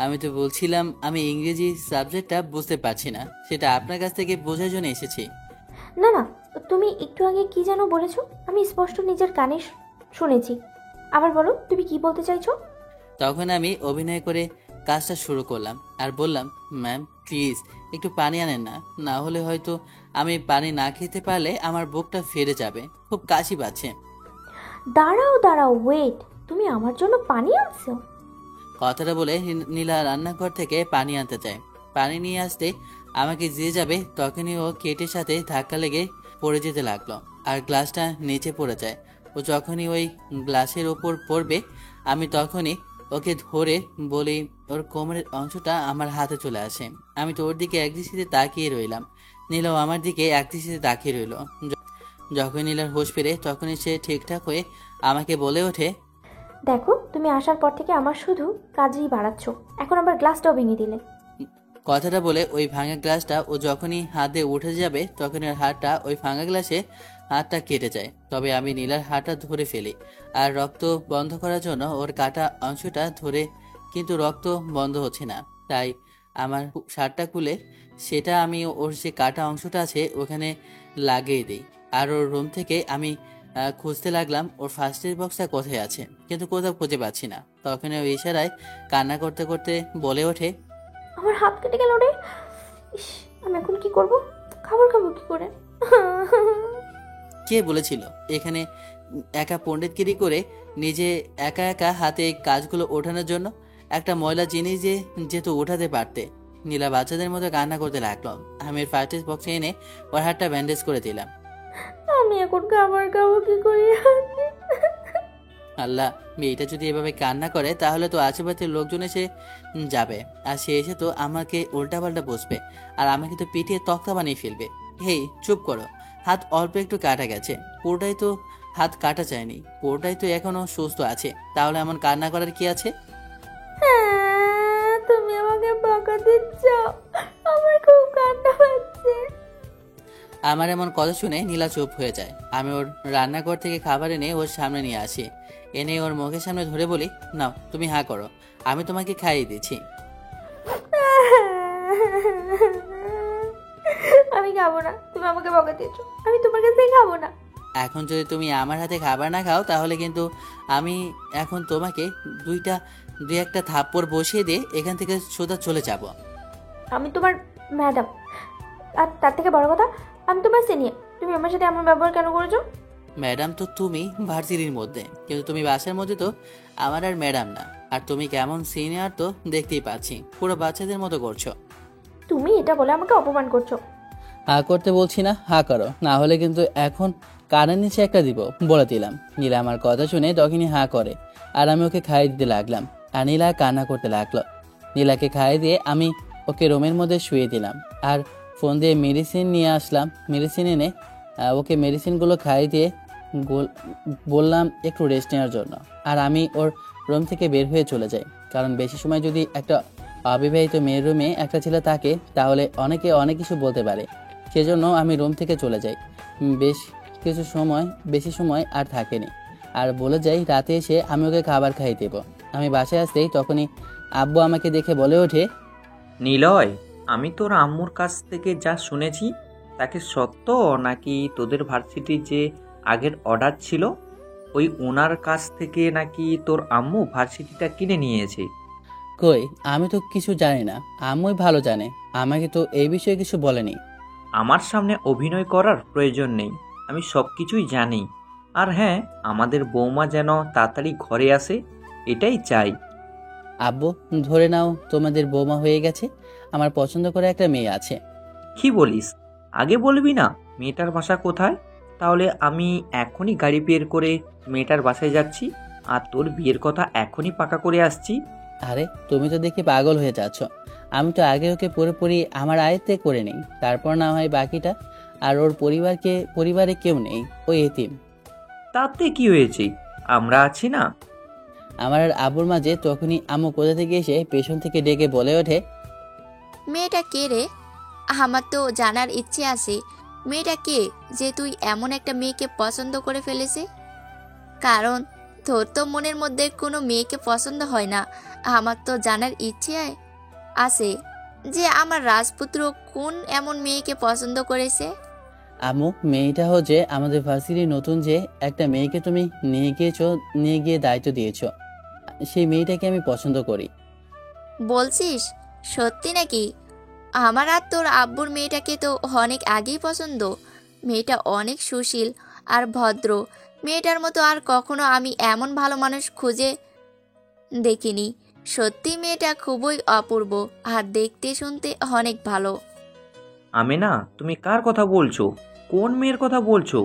আমি তো বলছিলাম আমি ইংরেজি সাবজেক্টটা বুঝতে পারছি না, সেটা আপনার কাছ থেকে বোঝার জন্য এসেছি। না না, তুমি একটু আগে কি যেন বলেছো, আমি স্পষ্ট নিজের কানে শুনেছি। আবার বলো, তুমি কি বলতে চাইছো? তখন আমি অভিনয় করে কাজটা শুরু করলাম আর বললাম, ম্যাম প্লিজ একটু পানি আনেন না, না হলে হয়তো আমি পানি না খেতে পারলে আমার বুকটা ফেরে যাবে, খুব কাশি পাচ্ছে। দাঁড়াও দাঁড়াও, ওয়েট, তুমি আমার জন্য পানি আনছো? কথাটা বলে নীলা রান্নাঘর থেকে পানি আনতে চায়। পানি নিয়ে আসতে আমাকে দিয়ে যাবে, তখনই ও কেটের সাথে ধাক্কা লেগে পড়ে যেতে লাগলো আর গ্লাসটা নিচে পড়ে যায়। ও যখনই ওই গ্লাসের ওপর পড়বে আমি তখনই ওকে ধরে বলি, ওর কোমরের অংশটা আমার হাতে চলে আসে। আমি তো ওর দিকে একদৃষ্টিতে তাকিয়ে রইলাম, নীলাও আমার দিকে একদৃষ্টিতে তাকিয়ে রইল। যখন নীলার হোশ ফিরে তখনই সে ঠিকঠাক হয়ে আমাকে বলে ওঠে, দেখো, তুমি আসার পর থেকে আমার শুধু কাজই বাড়াচ্ছ, এখন আবার গ্লাসটাও ভেঙে দিলে। কথাটা বলে ওই ভাঙা গ্লাসটা ও যখনই হাতে উঠে যাবে তখনই ওর হাতটা ওই ভাঙা গ্লাসে হাতটা কেটে যায়। তবে আমি নীলার হাতটা ধরে ফেলি আর রক্ত বন্ধ করার জন্য ওর কাটা অংশটা ধরে, কিন্তু রক্ত বন্ধ হচ্ছে না। তাই আমার শার্টটা খুলে সেটা আমি ওর যে কাটা অংশটা আছে ওখানে লাগিয়ে দিই। আর ওর রুম থেকে আমি খুঁজতে লাগলাম ওর ফার্স্ট এড বক্সটা কোথায় আছে, কিন্তু কোথাও খুঁজে পাচ্ছি না। তখন ওই ইশারায় কান্না করতে করতে বলে ওঠে, আমার হাত কেটে গেল রে। ইস, আমি এখন কি করব? খাবার খাবো কি করে? কে বলেছিল এখানে একা পণ্ডিতগিরি করে নিজে একা একা হাতে কাজগুলো ওঠানোর জন্য? একটা ময়লা জিনিস যে যেহেতু ওঠাতে পারতে। নীলা বাচ্চাদের মতো কান্না করতে লাগলো। আমি ফার্স্ট এড বক্সে এনে ওর হাতটা ব্যান্ডেজ করে দিলাম। আমি এখন খাবার খাবো কি করে? আল্লাহ, মেয়েটা যদি এভাবে কান্না করে তাহলে তো আশেপাশের লোকজন এসে যাবে, আর সে এসে তো আমাকে উল্টাপাল্টা বসবে আর আমাকে তো পিটিয়ে তক্তা বানিয়ে ফেলবে। হেই চুপ করো, হাত অল্প একটু কাটা গেছে, পুরোটাই তো হাত কাটা যায়নি, পুরোটাই তো এখনো সুস্থ আছে, তাহলে এমন কান্না করার কি আছে? তুমি আমাকে বকা দিচ্ছ, আমার খুব কান্না পাচ্ছে। আমার এমন কথা শুনে নীলা চুপ হয়ে যায়। আমি ওর রান্নাঘর থেকে খাবার এনে ওর সামনে নিয়ে আসি, এনে ওর মুখের সামনে ধরে বলি, নাও তুমি হা করো, আমি তোমাকে খাইয়ে দিচ্ছি। আমি খাবো না, তুমি আমাকে বকা দিচ্ছ, আমি তোমার কাছ থেকে খাবো না। এখন যদি তুমি আমার হাতে খাবার না খাও তাহলে কিন্তু আমি এখন তোমাকে দুই একটা থাপ্পড় বসিয়ে দিয়ে এখান থেকে সোজা চলে যাব। আমি তোমার ম্যাডাম, আর তার থেকে বড় কথা, আমি তোমার সিনিয়র, তুমি আমার সাথে এমন ব্যবহার কেন করেছো? ম্যাডাম তো তুমি ভার্সিটির মধ্যে, কিন্তু তুমি বাসার মধ্যে তো আমার আর ম্যাডাম না। আর তুমি কেমন সিনিয়র তো দেখতেই পাচ্ছি, পুরো বাচ্চাদের মতো করছো। তুমি এটা বলে আমাকে অপমান করছো। হা করতে বলছি না, হা করো, না হলে কিন্তু এখন কানের নিচে একটা দিব, বলে দিলাম। নীলা আমার কথা শুনে তখনই হা করে আর আমি ওকে খাইয়ে দিতে লাগলাম আর নীলা কান্না করতে লাগলো। নীলাকে খাইয়ে দিয়ে আমি ওকে রুমের মধ্যে শুয়ে দিলাম আর ফোন দিয়ে মেডিসিন নিয়ে আসলাম। মেডিসিন এনে ওকে মেডিসিনগুলো খাইয়ে দিয়ে বললাম একটু রেস্ট নেওয়ার জন্য। আর আমি ওর রুম থেকে বের হয়ে চলে যাই, কারণ বেশি সময় যদি একটা অবিবাহিত মেয়ের রুমে একটা ছেলে থাকে তাহলে অনেকে অনেক কিছু বলতে পারে। সেজন্য আমি রুম থেকে চলে যাই। বেশি সময় আর থাকেনি, আর বলে যাই রাতে এসে আমি ওকে খাবার খাইয়ে দেবো। আমি বাসায় আসতেই তখনই আব্বু আমাকে দেখে বলে ওঠে, নিলয়, আমি তোর আম্মুর কাছ থেকে যা শুনেছি তাকে সত্য নাকি তোদের ভার্সিটির যে আগের অর্ডার ছিল ওই ওনার কাছ থেকে নাকি তোর আম্মু ভার্সিটিটা কিনে নিয়েছে? কই, আমি তো কিছু জানি না, আম্মুই ভালো জানে, আমাকে তো এই বিষয়ে কিছু বলেনি। আমার সামনে অভিনয় করার প্রয়োজন নেই, আমি সব কিছুই জানি। আর হ্যাঁ, আমাদের বৌমা যেন তাড়াতাড়ি ঘরে আসে এটাই চাই। আব্বু ধরে নাও তোমাদের বৌমা হয়ে গেছে, আমার পছন্দ করে একটা মেয়ে আছে। কি বলিস? আগে বলবি না মেয়েটার বাসা কোথায়? তাহলে আমি এখনই গাড়ি বের করে মেয়েটার বাসায় যাচ্ছি আর তোর বিয়ের কথা এখনই পাকা করে আসছি। আরে তুমি তো দেখি পাগল হয়ে যাচ্ছ, আমি তো আগে ওকে পুরোপুরি আমার আয়ত্তে করে নিই, তারপর না হয় বাকিটা। আর ওর পরিবারে কেউ নেই, ওই এতিম। তাতে কি হয়েছে, আমরা আছি না। আমার আর আব্বুর মাঝে তখনই আম্মু কোথা থেকে এসে পেছন থেকে ডেকে বলে ওঠে, মেয়েটা কে রে? আমার তো জানার ইচ্ছে আছে, মেয়েটা কে যে তুই এমন একটা মেয়েকে পছন্দ করে ফেলেছে? কারণ তোর তো মনের মধ্যে কোনো মেয়েকে পছন্দ হয় না। আমার তো জানার ইচ্ছে আছে যে আমার রাজপুত্র কোন এমন মেয়েকে পছন্দ করেছে। আম্মু, মেয়েটা হচ্ছে আমাদের ভার্সিটির নতুন যে একটা মেয়েকে তুমি নিয়ে গিয়ে দায়িত্ব দিয়েছো, সেই মেয়েটাকে আমি পছন্দ করি। বলছিস সত্যি নাকি? আমার আর তোর আব্বুর মেয়েটাকে তো অনেক আগেই পছন্দ। মেয়েটা অনেক সুশীল আর ভদ্র। মেয়েটার মতো আর কখনো আমি এমন ভালো মানুষ খুঁজে দেখিনি। সত্যি মেয়েটা খুবই অপূর্ব আর দেখতে শুনতে অনেক ভালো। আমেনা, তুমি কার কথা বলছো? কোন মেয়ের কথা বলছো?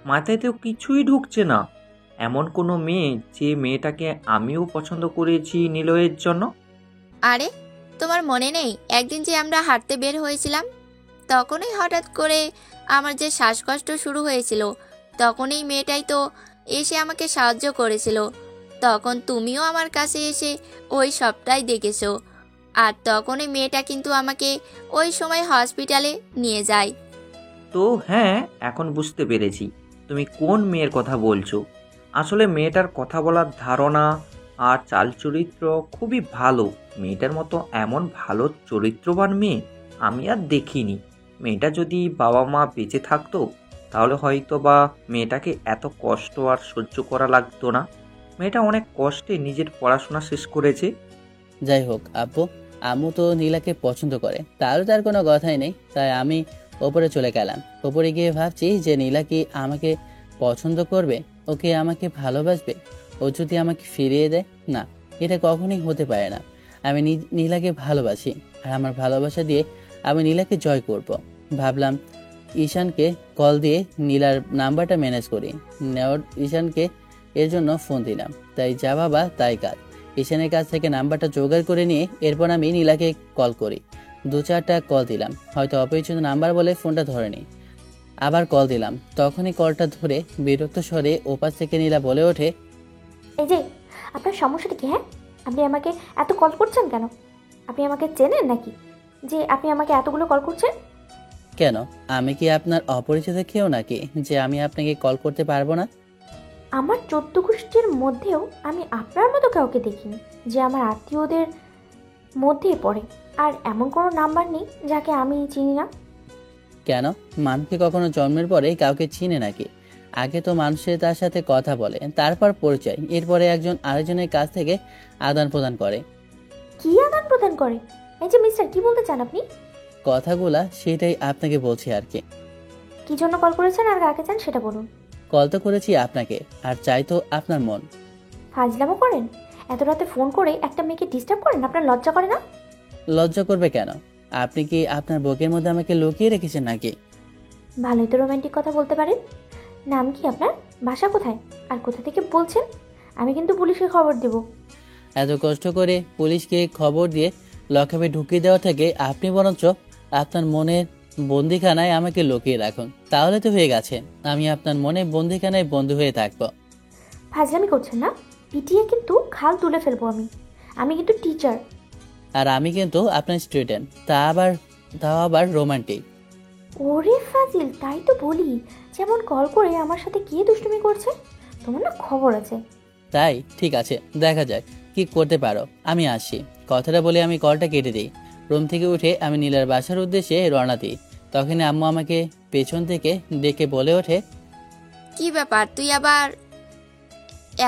মাথায় তো কিছুই ঢুকছে না। এমন কোনো মেয়ে যে মেয়েটাকে আমিও পছন্দ করেছি নিলয়ের জন্য? আরে তোমার মনে নেই একদিন যে আমরা হাঁটতে বের হয়েছিলাম, তখনই হঠাৎ করে আমার যে শ্বাসকষ্ট শুরু হয়েছিল, তখনই মেয়েটাই তো এসে আমাকে সাহায্য করেছিল। তখন তুমিও আমার কাছে এসে ওই সবটাই দেখেছো। আর তখনই মেয়েটা কিন্তু আমাকে ওই সময় হসপিটালে নিয়ে যায়। তো হ্যাঁ, এখন বুঝতে পেরেছি তুমি কোন মেয়ের কথা বলছো। আসলে মেয়েটার কথা বলার ধারণা আর চাল চরিত্র খুবই ভালো। মেয়েটার মতো এমন ভালো চরিত্রবান মেয়ে আমি আর দেখিনি। মেয়েটা যদি বাবা মা বেঁচে থাকতো তাহলে হয়তো বা মেয়েটাকে এত কষ্ট আর সহ্য করা লাগতো না। মেয়েটা অনেক কষ্টে নিজের পড়াশোনা শেষ করেছে। যাই হোক আব্বু, আম্মু তো নীলাকে পছন্দ করে, তাহলে তার কোনো কথাই নেই। তাই আমি ওপরে চলে গেলাম। ওপরে গিয়ে ভাবছি যে নীলা কি আমাকে পছন্দ করবে, ওকে আমাকে ভালোবাসবে, ও যদি আমাকে ফিরিয়ে দেয়? না, এটা কখনোই হতে পারে না। আমি নীলাকে ভালোবাসি, আর আমার ভালোবাসা দিয়ে আমি নীলাকে জয় করব। ভাবলাম ঈশানকে কল দিয়ে নীলার নাম্বারটা ম্যানেজ করি। ঈশানকে এর জন্য ফোন দিলাম। তাই যা বাবা তাই কাজ। ঈশানের কাছ থেকে নাম্বারটা জোগাড় করে নিয়ে এরপর আমি নীলাকে কল করি। 2-4টা কল দিলাম, হয়তো অপরিচিত নাম্বার বলে ফোনটা ধরেনি। আবার কল দিলাম, তখনই কলটা ধরে বিরক্ত স্বরে ওপাশ থেকে নীলা বলে ওঠে, এই যে আপনার সমস্যাটা কি? হ্যাঁ, আপনি আমাকে এত কল করছেন কেন? আপনি আমাকে চেনেন নাকি যে আপনি আমাকে এতগুলো কল করছেন? কেন, আমি কি আপনার অপরিচিত কেউ নাকি যে আমি আপনাকে কল করতে পারবো না? আমার 14 গোষ্ঠীর মধ্যেও আমি আপনার মতো কাউকে দেখিনি যে আমার আত্মীয়দের মধ্যেই পড়ে। আর এমন কোনো নাম্বার নেই যাকে আমি চিনি না। কেন, মানুষকে কখনো জন্মের পরে কাউকে চিনে নাকি? আগে তো মানুষের তার সাথে কথা বলে, তারপর পরিচয়, এরপরে একজন আরেকজনের কাছ থেকে আদান প্রদান করে। কি আদান প্রদান করে? এই যে মিস্টার, কি বলতে চান আপনি? কথাগুলা সেটাই আপনাকে বলছি আর কি। কি জন্য কল করেছেন আর কাকে চান সেটা বলুন। কল তো করেছি আপনাকে, আর চাই তো আপনার মন। ফাজলামো করেন? এত রাতে ফোন করে একটা মেয়েকে ডিস্টার্ব করেন? আপনার লজ্জা করে না? লজ্জা করবে কেন? আপনি কি আপনার বুকের মধ্যে আমাকে লুকিয়ে রেখেছেন নাকি? ভালোই তো রোমান্টিক কথা বলতে পারেন। নাম কি আপনার? বাসা কোথায়? আর কোথা থেকে বলছেন? আমি কিন্তু পুলিশকে খবর দেব। এত কষ্ট করে পুলিশকে খবর দিয়ে লকআপে ঢুকিয়ে দেওয়া থেকে আপনি বরঞ্চ আপনার মনের বন্দিখানায় আমাকে লুকিয়ে রাখুন, তাহলে তো হয়ে গেছে। আমি আপনার মনে বন্দিখানায় বন্দী হয়ে থাকবো। ফাজলামি করছেন না? পিটিয়ে কিন্তু খাল তুলে ফেলবো আমি। আমি কিন্তু টিচার। আর আমি কিন্তু আপনার স্টুডেন্ট, তাও আবার রোমান্টিক। ওরে ফাজিল, তাই তো বলি। যেমন কল করে আমার সাথে কে দুষ্টুমি করছে, তোমার না খবর আছে। তাই ঠিক আছে, দেখা যাক কি করতে পারো। আমি আসি। কথাটা বলে আমি কলটা কেটে দিই। রুম থেকে উঠে আমি নীলার বাসার উদ্দেশ্যে রওনা দিই। তখনই আম্মু আমাকে পেছন থেকে ডেকে বলে ওঠে, কি ব্যাপার, তুই আবার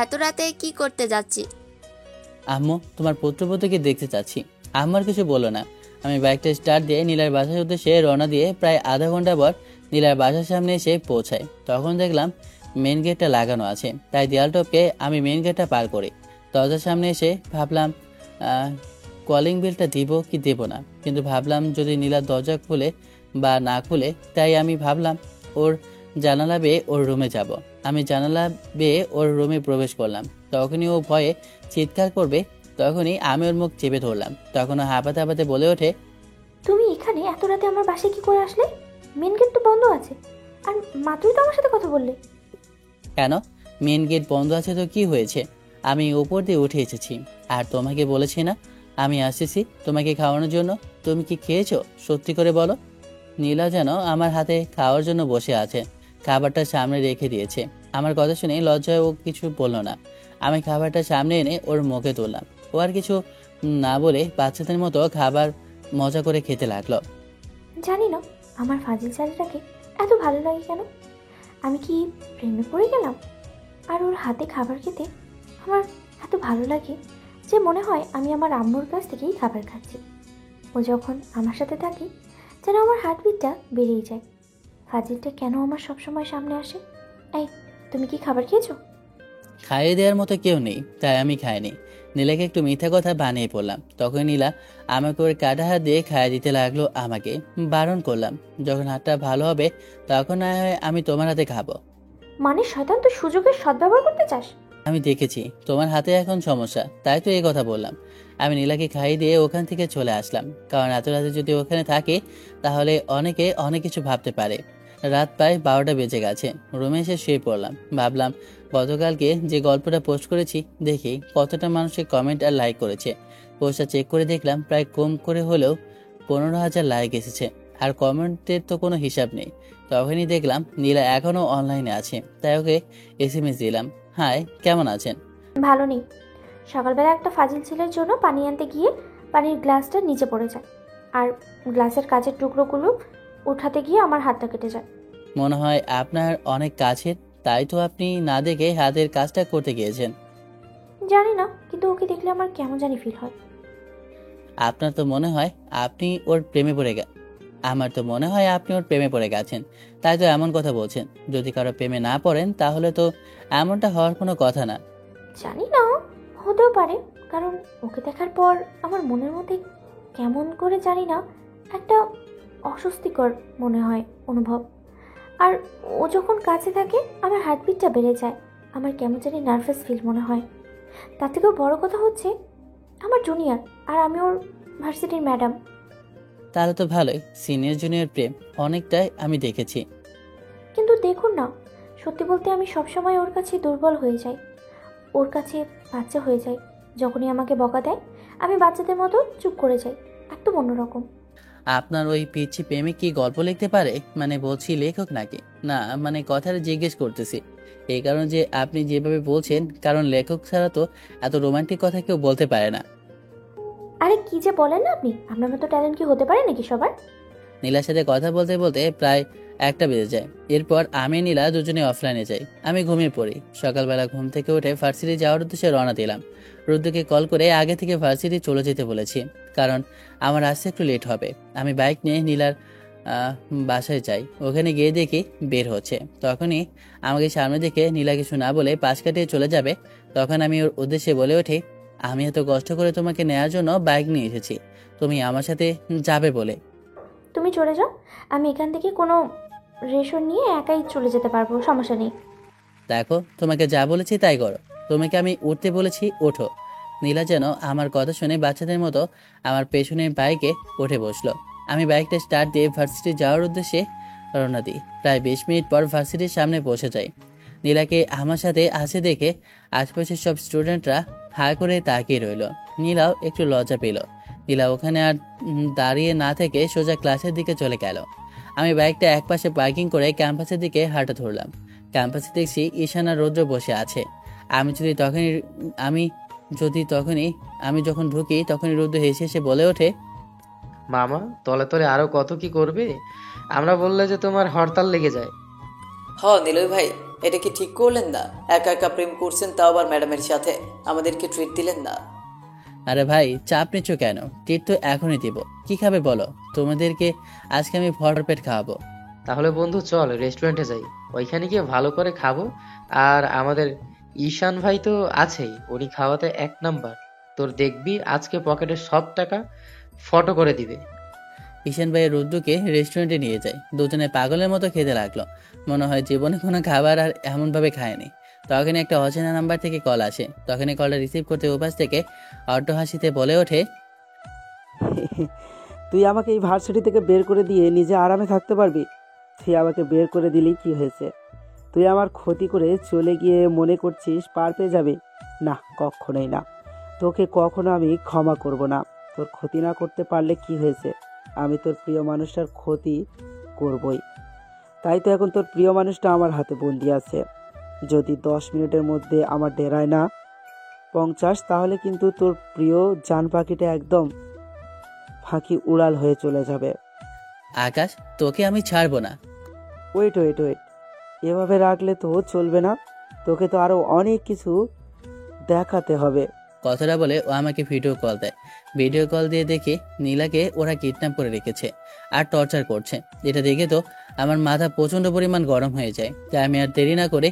এত রাতে কি করতে যাচ্ছিস? আম্মু, তোমার পুত্রবধূকে দেখতে চাচ্ছি। আমার কিছু বলো না। আমি বাইকটা স্টার্ট দিয়ে নীলার বাসার উদ্দেশ্যে রওনা দিয়ে প্রায় আধা ঘন্টা পর নীলার বাসার সামনে এসে পৌঁছাই। তখন দেখলাম মেন গেটটা লাগানো আছে, তাই দেয়াল টপকে আমি মেন গেটটা পার করি। দরজার সামনে এসে ভাবলাম কলিং বেলটা দিব কি দেব না, কিন্তু ভাবলাম যদি নীলার দরজা খুলে বা না খুলে, তাই আমি ভাবলাম ওর জানালা বেয়ে ওর রুমে যাব। আমি জানালা বেয়ে ওর রুমে প্রবেশ করলাম। তখনই ও ভয়ে চিৎকার করবে, তখনই আমি ওর মুখ চেপে ধরলাম। তখন ও হাঁপাতে হাঁপাতে বলে ওঠে, তুমি এখানে এত রাতে আমার বাসায় কি করে আসলে? মেন গেট তো বন্ধ আছে, আর মাত্রই তো আমার সাথে কথা বললে। কেন, মেন গেট বন্ধ আছে তো কি হয়েছে? আমি উপর দিয়ে উঠে এসেছি। আর তোমাকে বলেছি না আমি আসতেছি তোমাকে খাওয়ানোর জন্য? তুমি কি খেয়েছো সত্যি করে বলো? নীলা যেন আমার হাতে খাওয়ার জন্য বসে আছে, খাবারটা সামনে রেখে দিয়েছে। আমার কথা শুনে লজ্জায় ও কিছু বলল না। আমি খাবারটা সামনে এনে ওর মুখে তুললাম। ও আর কিছু না বলে বাচ্চাদের মতো খাবার মজা করে খেতে লাগলো। জানি না আমার ফাজিল ছেলেটাকে এত ভালো লাগে কেন। আমি কি প্রেমে পড়ে গেলাম? আর ওর হাতে খাবার খেতে আমার এত ভালো লাগে যে মনে হয় আমি আমার আম্মুর কাছ থেকেই খাবার খাচ্ছি। ও যখন আমার সাথে থাকে যেন আমার হার্টবিটটা বেড়েই যায়। ফাজিলটা কেন আমার সবসময় সামনে আসে? এই, তুমি কি খাবার খেয়েছো? খাইয়ে দেওয়ার মতো কেউ নেই, তাই আমি খাইনি। নীলাকে একটু মিথ্যা কথা বানিয়ে পড়লাম। তখন নীলা আমাকে ওর কাটা হাত দিয়ে খাইয়ে দিতে লাগলো। আমাকে বারণ করলাম, যখন হাতটা ভালো হবে তখন না হয় আমি তোমার হাতে খাবো। মানে শয়তান, তুই সুযোগের সদ্ব্যবহার করতে চাস? আমি দেখেছি তোমার হাতে এখন সমস্যা, তাই তো এই কথা বললাম। আমি নীলাকে খাইয়ে দিয়ে ওখান থেকে চলে আসলাম, কারণ এত রাতে যদি ওখানে থাকে তাহলে অনেকে অনেক কিছু ভাবতে পারে। রাত প্রায় 12টা বেজে গেছে। রুমে এসে শুয়ে পড়লাম। ভাবলাম গতকালকে যে গল্পটা পোস্ট করেছি দেখি কতটা মানুষের কমেন্ট আর লাইক করেছে। পোস্টটা চেক করে দেখলাম প্রায় কম করে হলেও 15,000 লাইক এসেছে, আর কমেন্টের তো কোনো হিসাব নেই। তখনই দেখলাম নীলা এখনও অনলাইনে আছে, তাই ওকে SMS দিলাম, হাই কেমন আছেন। ভালো নেই। সকালবেলা একটা ফাজিল ছেলের জন্য পানি আনতে গিয়ে পানির গ্লাসটা নিচে পড়ে যায়, আর গ্লাসের কাচের টুকরোগুলো উঠাতে গিয়ে আমার হাতটা কেটে যায়। মনে হয় আপনার অনেক কাছের, তাই তো আপনি না দেখে হাতের কাজটা করতে গিয়েছেন। জানি না, কিন্তু ওকে দেখলে আমার কেমন জানি ফিল হয়। আপনার তো মনে হয় আপনি ওর প্রেমে পড়ে আমার তো মনে হয় আপনি ওর প্রেমে পড়ে গেছেন, তাই তো এমন কথা বলছেন। যদি কারো প্রেমে না পড়েন তাহলে তো এমনটা হওয়ার কোনো কথা না। জানি না, হতেও পারে। কারণ ওকে দেখার পর আমার মনের মধ্যে কেমন করে জানি না একটা অস্বস্তিকর মনে হয় অনুভব। আর ও যখন কাছে থাকে আমার হার্টবিটটা বেড়ে যায়, আমার কেমন জানি নার্ভাস ফিল মনে হয়। তার থেকেও বড় কথা হচ্ছে আমার জুনিয়র, আর আমি ওর ভার্সিটির ম্যাডাম। তাহলে তো ভালোই, সিনিয়র জুনিয়র প্রেম অনেকটাই আমি দেখেছি। কিন্তু দেখুন না, সত্যি বলতে আমি সবসময় ওর কাছে দুর্বল হয়ে যাই, ওর কাছে বাচ্চা হয়ে যাই। যখনই আমাকে বকা দেয় আমি বাচ্চাদের মতো চুপ করে যাই, একদম অন্যরকম। আপনার ওই পিচ্ছি প্রেমিক কি গল্প লিখতে পারে? মানে বলছি লেখক নাকি? না মানে কথাটা জিজ্ঞেস করতেছি এই কারণ যে আপনি যেভাবে বলছেন, কারণ লেখক ছাড়া তো এত রোমান্টিক কথা কেউ বলতে পারে না। আরে কি যে বলেন না আপনি, আপনার মতো ট্যালেন্ট কি হতে পারে নাকি সবার? নীলার সাথে কথা বলতে বলতে প্রায় 1টা বেজে যায়। এরপর আমি নীলা দুজনে অফলাইনে যাই। আমি ঘুমিয়ে পড়ি। সকালবেলা ঘুম থেকে উঠে ভার্সিটি যাওয়ার উদ্দেশ্যে রওনা দিলাম। রুদ্রকে কল করে আগে থেকে ভার্সিটি চলে যেতে বলেছি, কারণ আমার আসতে একটু লেট হবে। আমি বাইক নিয়ে নীলার বাসায় যাই। ওখানে গিয়ে দেখি বের হচ্ছে। তখনই আমাকে সামনে দেখে নীলা কিছু না বলে পাশ কাটিয়ে চলে যাবে। তখন আমি ওর উদ্দেশ্যে বলে ওঠি, আমি এত কষ্ট করে তোমাকে নেওয়ার জন্য বাইক নিয়ে এসেছি, তুমি আমার সাথে যাবে বলে। তুমি চলে যাও, আমি এখান থেকে কোনো রেশন নিয়ে একাই চলে যেতে পারবো, সমস্যা নেই। দেখো তোমাকে যা বলেছি তাই করো, তোমাকে আমি উঠতে বলেছি ওঠো। নীলা যেন আমার কথা শুনে বাচ্চাদের মতো আমার পেছনের বাইকে উঠে বসলো। আমি বাইকটা স্টার্ট দিয়ে ভার্সিটি যাওয়ার উদ্দেশ্যে রওনা দিই। প্রায় 20 মিনিট পর ভার্সিটির সামনে পৌঁছে যাই। নীলাকে আমার সাথে আছে দেখে আশপাশের সব স্টুডেন্টরা হা করে তাকিয়ে রইল। নীলাও একটু লজ্জা পেল। নীলা ওখানে আর দাঁড়িয়ে না থেকে সোজা ক্লাসের দিকে চলে গেল। আমি বাইকটা একপাশে পার্কিং করে ক্যাম্পাসের দিকে হাঁটা ধরলাম। ক্যাম্পাসে দেখছি ঈশান আর রৌদ্র বসে আছে। আমি যখন ঢুকি তখনই রৌদ্র হেসে হেসে বলে ওঠে, মামা তলে তলে আরো কত কি করবে, আমরা বললে যে তোমার হরতাল লেগে যায়। নিলয় ভাই, এটা কি ঠিক করলেন না? একা একা প্রেম করছেন, তাও আবার ম্যাডামের সাথে। আমাদেরকে ট্রিট দিলেন না। আরে ভাই চাপ নিচ্ছ কেন? ট্রিট তো এখনই দিব। কি খাবে বলো? তোমাদেরকে আজকে আমি ভরপেট খাওয়াবো। তাহলে বন্ধু চল রেস্টুরেন্টে যাই, ওইখানে গিয়ে ভালো করে খাবো। আর আমাদের ঈশান ভাই তো আছেই, উনি খাওয়াতে 1 নাম্বার। তোর দেখবি আজকে পকেটের সব টাকা ফটো করে দিবে। ঈশান ভাই রুদ্রকে রেস্টুরেন্টে নিয়ে যায়। দুজনে পাগলের মতো খেতে লাগলো। মনে হয় জীবনে কোনো খাবার আর এমনভাবে খায়নি। তখনই একটা অচেনা নাম্বার থেকে কল আসে। তখনই কলটা রিসিভ করতে উপাস থেকে অট্ট হাসিতে বলে ওঠে, তুই আমাকে এই ভার্সিটি থেকে বের করে দিয়ে নিজে আরামে থাকতে পারবি? তুই আমাকে বের করে দিলি কি হয়েছে? তুই আমার ক্ষতি করে চলে গিয়ে মনে করছিস পার পেয়ে যাবে? না, কখনোই না। তোকে কখনো আমি ক্ষমা করব না। তোর ক্ষতি না করতে পারলে কি হয়েছে? আমি তোর প্রিয় মানুষটার ক্ষতি করবই। তাই তো এখন তোর প্রিয় মানুষটা আমার হাতে বন্দি আছে। যদি 10 মিনিটের মধ্যে আমার ডেরায় না পৌঁছাস তাহলে কিন্তু তোর প্রিয় জান পাখিটা একদম ফাঁকি উড়াল হয়ে চলে যাবে। আকাশ, তোকে আমি ছাড়বো না। ওয়েট ওয়েট ওয়েট, এভাবে রাখলে তো চলবে না, তোকে তো আরো অনেক কিছু দেখাতে হবে। কথাটা বলে ও আমাকে ভিডিও কল দেয়। ভিডিও কল দিয়ে দেখি নীলাকে ওরা কিডন্যাপ করে রেখেছে আর টর্চার করছে। এটা দেখে তো আমার মাথা প্রচণ্ড পরিমাণ গরম হয়ে যায়। তাই আমি আর দেরি না করে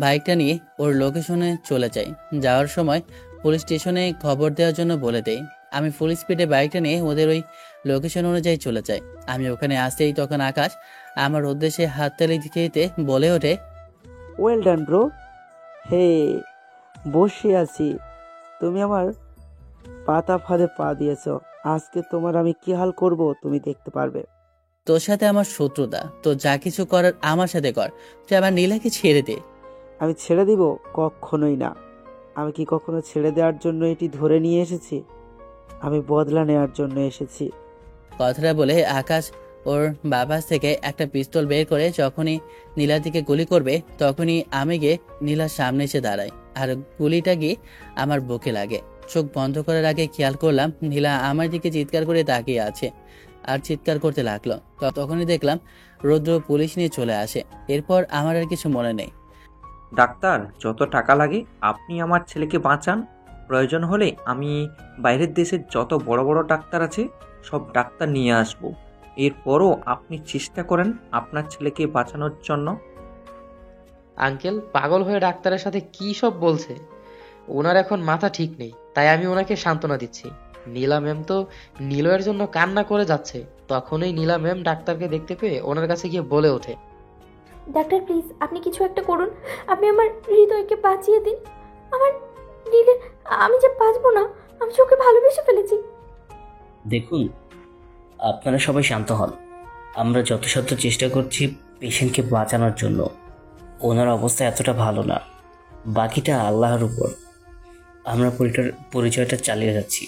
বাইকটা নিয়ে ওর লোকেশনে চলে যাই। যাওয়ার সময় পুলিশ স্টেশনে খবর দেওয়ার জন্য বলে দেই। আমি ফুল স্পিডে বাইকটা নিয়ে ওদের ওই লোকেশন অনুযায়ী চলে যাই। আমি ওখানে আসতেই তখন আকাশ আমার উদ্দেশ্যে হাততালি দিতে দিতে বলে ওঠে, ওয়েল ডান ব্রো। হে, বসে আছি, তুমি আমার পাতা ফাঁদে পা দিয়েছ। আজকে তোমার আমি কি হাল করব তুমি দেখতে পারবে। তোর সাথে আমার শত্রুতা, তো যা কিছু করার আমার সাথে কর, তুই আমার নীলাকে ছেড়ে দে। আমি ছেড়ে দিব? কখনোই না। আমি কি কখনো ছেড়ে দেওয়ার জন্য এটি ধরে নিয়ে এসেছি? আমি বদলা নেওয়ার জন্য এসেছি। কথাটা বলে আকাশ ওর বাবার থেকে একটা পিস্তল বের করে যখনই নীলার দিকে গুলি করবে তখনই আমি গিয়ে নীলার সামনে এসে দাঁড়াই আর গুলিটা গিয়ে আমার বুকে লাগে। চোখ বন্ধ করার আগে খেয়াল করলাম নীলা আমার দিকে চিৎকার করে তাকিয়ে আছে আর চিৎকার করতে লাগলো। তখনই দেখলাম রৌদ্র পুলিশ নিয়ে চলে আসে। এরপর আমার আর কিছু মনে নেই। ডাক্তার, যত টাকা লাগে আপনি আমার ছেলেকে বাঁচান। প্রয়োজন হলে আমি বাইরের দেশের যত বড় বড় ডাক্তার আছে সব ডাক্তার নিয়ে আসব। এরপরও আপনি চেষ্টা করেন আপনার ছেলেকে বাঁচানোর জন্য। আঙ্কেল পাগল হয়ে ডাক্তারের সাথে কি সব বলছে? ওনার এখন মাথা ঠিক নেই, তাই আমি ওনাকে সান্ত্বনা দিচ্ছি। নীলা ম্যাম তো নিলয়ের জন্য কান্না করে যাচ্ছে। তখনই নীলা ম্যাম ডাক্তারকে দেখতে পেয়ে ওনার কাছে গিয়ে বলে ওঠে, ডাক্তার প্লিজ আপনি কিছু একটা করুন, আপনি আমার হৃদয়কে বাঁচিয়ে দিন। আমার নীলের, আমি যে বাঁচবো না, আমি ওকে ভালোবেসে ফেলেছি। দেখুন, আপনারা সবাই শান্ত হন। আমরা যথাসাধ্য চেষ্টা করছি পেশেন্টকে বাঁচানোর জন্য। ওনার অবস্থা এতটা ভালো না, বাকিটা আল্লাহর উপর। আমরা পরিচয়টা চালিয়ে যাচ্ছি।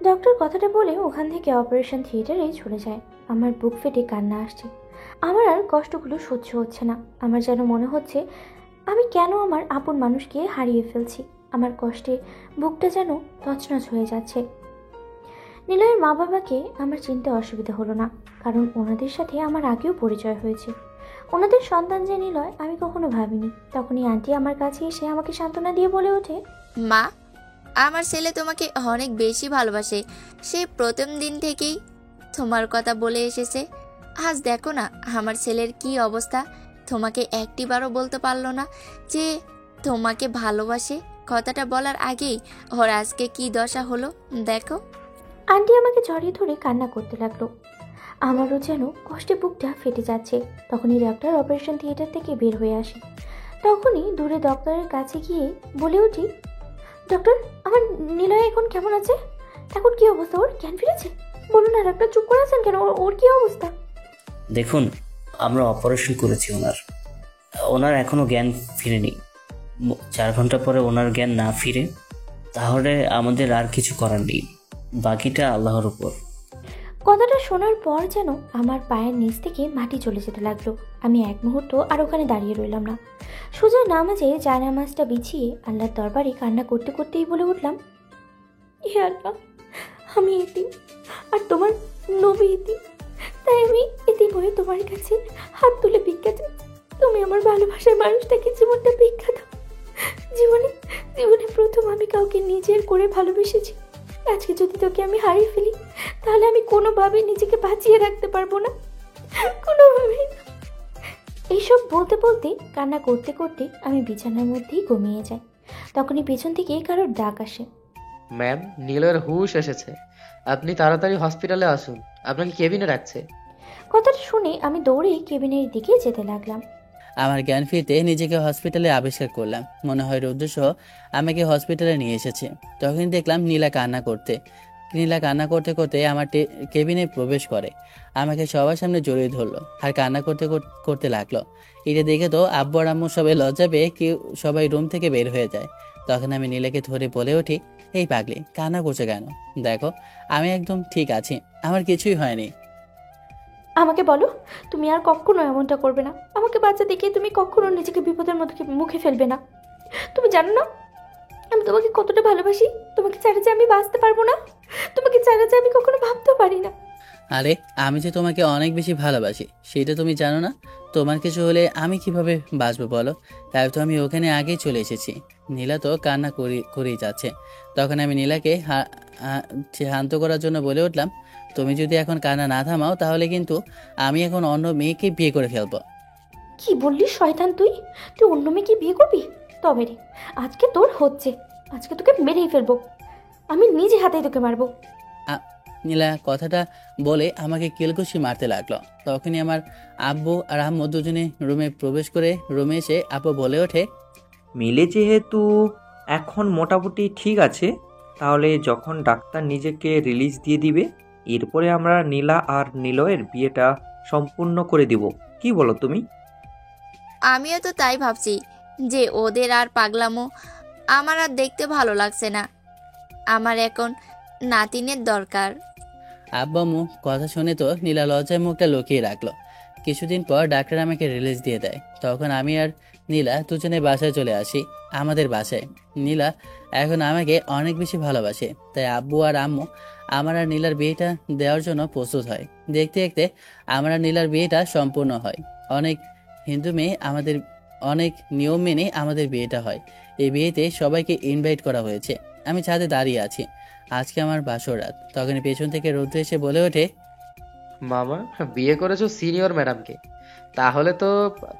ডক্টর কথাটা বলে ওখান থেকে অপারেশন থিয়েটারে চলে যায়। আমার বুক ফেটে কান্না আসছে। আমার আর কষ্টগুলো সহ্য হচ্ছে না। আমার যেন মনে হচ্ছে আমি কেন আমার আপন মানুষকে হারিয়ে ফেলছি। আমার কষ্টে বুকটা যেন তছনছ হয়ে যাচ্ছে। নিলয়ের মা বাবাকে আমার চিনতে অসুবিধা হলো না, কারণ ওনাদের সাথে আমার আগেও পরিচয় হয়েছে। ওনাদের সন্তান যে নিলয় আমি কখনো ভাবিনি। তখনই আন্টি আমার কাছে এসে আমাকে সান্ত্বনা দিয়ে বলে ওঠে, মা, আমার ছেলে তোমাকে অনেক বেশি ভালোবাসে। সে প্রথম দিন থেকেই তোমার কথা বলে এসেছে। আজ দেখো না আমার ছেলের কি অবস্থা। তোমাকে একটিবারও বলতে পারলো না যে তোমাকে ভালোবাসে। কথাটা বলার আগেই ওর আজকে কি দশা হলো দেখো। আন্টি আমাকে জড়িয়ে ধরে কান্না করতে লাগলো। আমারও যেন কষ্টে বুকটা ফেটে যাচ্ছে। তখনই ডাক্তার অপারেশন থিয়েটার থেকে বের হয়ে আসে। তখনই দূরে ডক্টরের কাছে গিয়ে বলে উঠি, ডক্টর, আমার নিলয় এখন কেমন আছে? এখন কি অবস্থা? ওর জ্ঞান ফিরেছে? বলুন না ডাক্তার, চুপ করে আছেন কেন? ওর কি অবস্থা? দেখুন, আমরা অপারেশন করেছি ওনার এখনও জ্ঞান ফিরেনি। 4 ঘন্টা পরে ওনার জ্ঞান না ফিরে তাহলে আমাদের আর কিছু করার নেই, বাকিটা আল্লাহর উপর। কথাটা শোনার পর যেন আমার পায়ের নিচ থেকে মাটি চলে যেতে লাগলো। আমি এক মুহূর্ত আর ওখানে দাঁড়িয়ে রইলাম না। সোজা নামাজে জায়নামাজটা বিছিয়ে আল্লাহর দরবারে কান্না করতে করতেই বলে উঠলাম, হে আল্লাহ, আমি এতিম আর তোমার নবী এতিম, তাই আমি এতিম হয়ে তোমার কাছে হাত তুলে ভিক্ষা চাই। তুমি আমার ভালোবাসার মানুষটাকে জীবনটা ভিক্ষা দাও। জীবনে প্রথম আমি কাউকে নিজের করে ভালোবেসেছি। আজকে যদি তোকে আমি হারিয়ে ফেলি তাহলে আমি কোনোভাবেই নিজেকে বাঁচিয়ে রাখতে পারবো না, কোনোভাবেই। এইসব বলতে বলতে কান্না করতে করতে আমি বিছানার মধ্যেই ঘুমিয়ে যাই। তখনই পেছন থেকে কারোর ডাক আসে, ম্যাম নীলয়ের হুঁশ এসেছে, আপনি তাড়াতাড়ি হসপিটালে আসুন, আপনাকে কেবিনে রাখছে। কথাটা শুনে আমি দৌড়ে কেবিনের দিকে যেতে লাগলাম। আমার জ্ঞান ফিরতে নিজেকে হসপিটালে আবিষ্কার করলাম। মনে হয় রৌদ্রসহ আমাকে হসপিটালে নিয়ে এসেছে। তখনই দেখলাম নীলা কান্না করতে করতে আমার কেবিনে প্রবেশ করে। আমাকে সবার সামনে জড়িয়ে ধরলো আর কান্না করতে লাগলো। এটা দেখে তো আব্বু আর আম্মু সবাই লজ্জা পেয়ে সবাই রুম থেকে বের হয়ে যায়। তখন আমি নীলাকে ধরে বলে উঠি, এই পাগলি, কান্না করছে কেন? দেখো আমি একদম ঠিক আছি, আমার কিছুই হয়নি। আমাকে বলো, তুমি আর কখনো এমনটা করবে না। আমাকে বাচ্চা দেখে তুমি কখনো নিজেকে বিপদের মুখে ফেলবে না। তুমি জানো না আমি তোমাকে কতটা ভালোবাসি। তোমাকে ছাড়া যে আমি বাঁচতে পারবো না, তোমাকে ছাড়া যে আমি কখনো ভাবতেও পারি না। আরে আমি যে তোমাকে অনেক বেশি ভালোবাসি সেটা তুমি জানো না? তোমার কিছু হলে আমি কিভাবে বাঁচবো বলো? তাই তো আমি ওখানে আগেই চলে এসেছি। নীলা তো কান্না করেই যাচ্ছে। তখন আমি নীলাকে শান্ত করার জন্য বলে উঠলাম, তুমি যদি এখন কান্না না থামাও তাহলে কিন্তু আমি এখন অন্য মেয়েকে বিয়ে করে ফেলবো। কি বললি শয়তান তুই? তুই অন্য মেয়েকে বিয়ে করবি? তবে রে, আজকে তোর হচ্ছে। আজকে তোকে মেরেই ফেলবো। আমি নিজে হাতেই তোকে মারবো। নীলা কথাটা বলে আমাকে কিলঘুষি মারতে লাগলো। তখনই আমার আব্বু আর আম্মু দুজনে রুমে প্রবেশ করে রুমে এসে আব্বু বলে ওঠে, মিলে যেহেতু এখন মোটামুটি ঠিক আছে, তাহলে যখন ডাক্তার নিজেকে রিলিজ দিয়ে দিবে, এরপরে আমরা নীলা আর নিলয়ের বিয়েটা সম্পূর্ণ করে দিব। কি বলো তুমি? আমিও তো তাই ভাবছি যে ওদের আর পাগলামো আমার আর দেখতে ভালো লাগছে না। আমার এখন নাতিনের দরকার। আব্বু আম্মু কথা শুনে তো নীলা লজ্জায় মুখটা লুকিয়ে রাখলো। কিছুদিন পর ডাক্তার আমাকে রিলিজ দিয়ে দেয়। তখন আমি আর নীলা দুজনে বাসায় চলে আসি, আমাদের বাসায়। নীলা এখন আমাকে অনেক বেশি ভালোবাসে, তাই আব্বু আর আম্মু আমার আর নীলার বিয়েটা দেওয়ার জন্য প্রস্তুত হয়। দেখতে দেখতে আমার আর নীলার বিয়েটা সম্পূর্ণ হয়। অনেক হিন্দু মেয়ে আমাদের অনেক নিয়ম মেনে আমাদের বিয়েটা হয়। এই বিয়েতে সবাইকে ইনভাইট করা হয়েছে। আমি ছাদে দাঁড়িয়ে আছি, আজকে আমার বাসর রাত। তখন পেছন থেকে রৌদ্র এসে বলে ওঠে, মামা, বিয়ে করেছো সিনিয়র ম্যাডামকে, তাহলে তো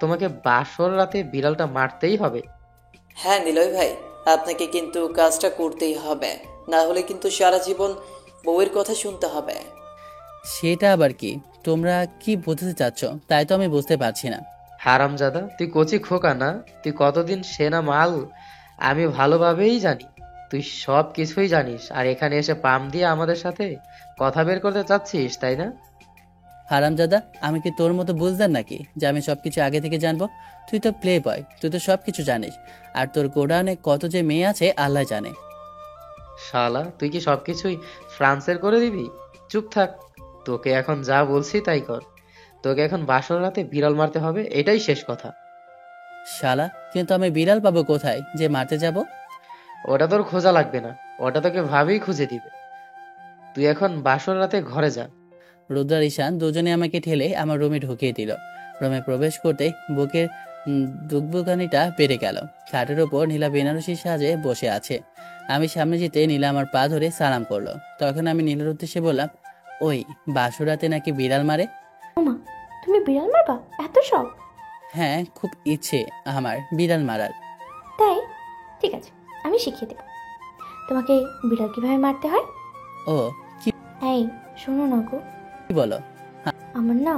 তোমাকে বাসর রাতে বিড়ালটা মারতেই হবে। হ্যাঁ নিলয় ভাই, আপনাকে কিন্তু কাজটা করতেই হবে, না হলে কিন্তু সারা জীবন বউয়ের কথা শুনতে হবে। সেটা আবার কি? তোমরা কি বোঝাতে চাচ্ছ তাই তো আমি বুঝতে পারছি না। হারামজাদা, তুই কচি খোকা না? তুই কতদিন সেনা মাল আমি ভালোভাবেই জানি। তুই সব কিছুই জানিস, আর এখানে এসে পাম দিয়ে আমাদের সাথে কথা বের করতে চাচ্ছিস, তাই না? হারামজাদা, আমি কি তোর মতো বুঝদার নাকি যে আমি সবকিছু আগে থেকে জানবো? তুই তো প্লে বয়, তুই তো সবকিছু জানিস। আর তোর গোডাউনে কত যে মেয়ে আছে আল্লাহ জানে। শালা, তুই কি সবকিছুই ফ্রান্সের করে দিবি? চুপ থাক, তোকে এখন যা বলছি তাই কর। তোকে এখন বাসর রাতে বিড়াল মারতে হবে, এটাই শেষ কথা। শালা, কিন্তু আমি বিড়াল পাবো কোথায় যে মারতে যাব? ওটা তোর খোঁজা লাগবে না, ওটা তোকে ভাবেই খুঁজে দিবে। তুই এখন বাসর রাতে ঘরে যা। রুদ্র আর ঈশান দুজনে আমাকে ঠেলে আমার রুমে ঢুকিয়ে দিল। রুমে প্রবেশ করতে বুকের দুগবুকানিটা বেড়ে গেল। খাটের ওপর নীলা বেনারসির সাজে বসে আছে। আমি সামনে যেতে নীলা আমার পা ধরে সালাম করলো। তখন আমি নীলার উদ্দেশ্যে বললাম, ওই বাসুরাতে নাকি বিড়াল মারে? ওমা, তুমি বিড়াল মারবা? এত শখ? হ্যাঁ, খুব ইচ্ছে আমার বিড়াল মারার। তাই, ঠিক আছে, আমি শিখিয়ে দেব তোমাকে বিড়াল কিভাবে মারতে হয়। ও, কি এই শোনো না গো, বলো? আমার না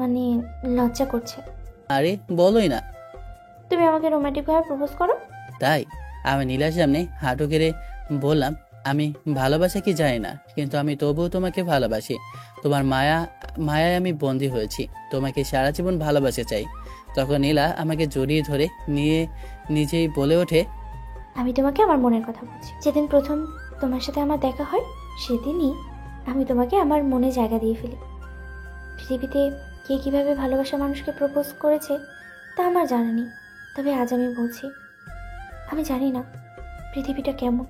মানে লজ্জা করছে। আরে বলোই না। তুমি আমাকে রোমান্টিক ভাবে প্রপোজ করো। তাই আমি নীলার সামনে হাঁটু গেড়ে বললাম, আমি ভালোবাসা কি জানি না, কিন্তু আমি তবুও তোমাকে ভালোবাসি। তোমার মায়ায় আমি বন্দী হয়েছি। তোমাকে সারা জীবন ভালোবাসা চাই। তখন নীলা আমাকে জড়িয়ে ধরে নিয়ে নিজেই বলে ওঠে, আমি তোমাকে আমার মনের কথা বলছি। যেদিন প্রথম তোমার সাথে আমার দেখা হয় সেদিনই আমি তোমাকে আমার মনে জায়গা দিয়ে ফেলি। পৃথিবীতে কে কীভাবে ভালোবাসা মানুষকে প্রপোজ করেছে তা আমার জানা নেই, তবে আজ আমি বলছি, আমি জানি না পৃথিবীটা কেমন,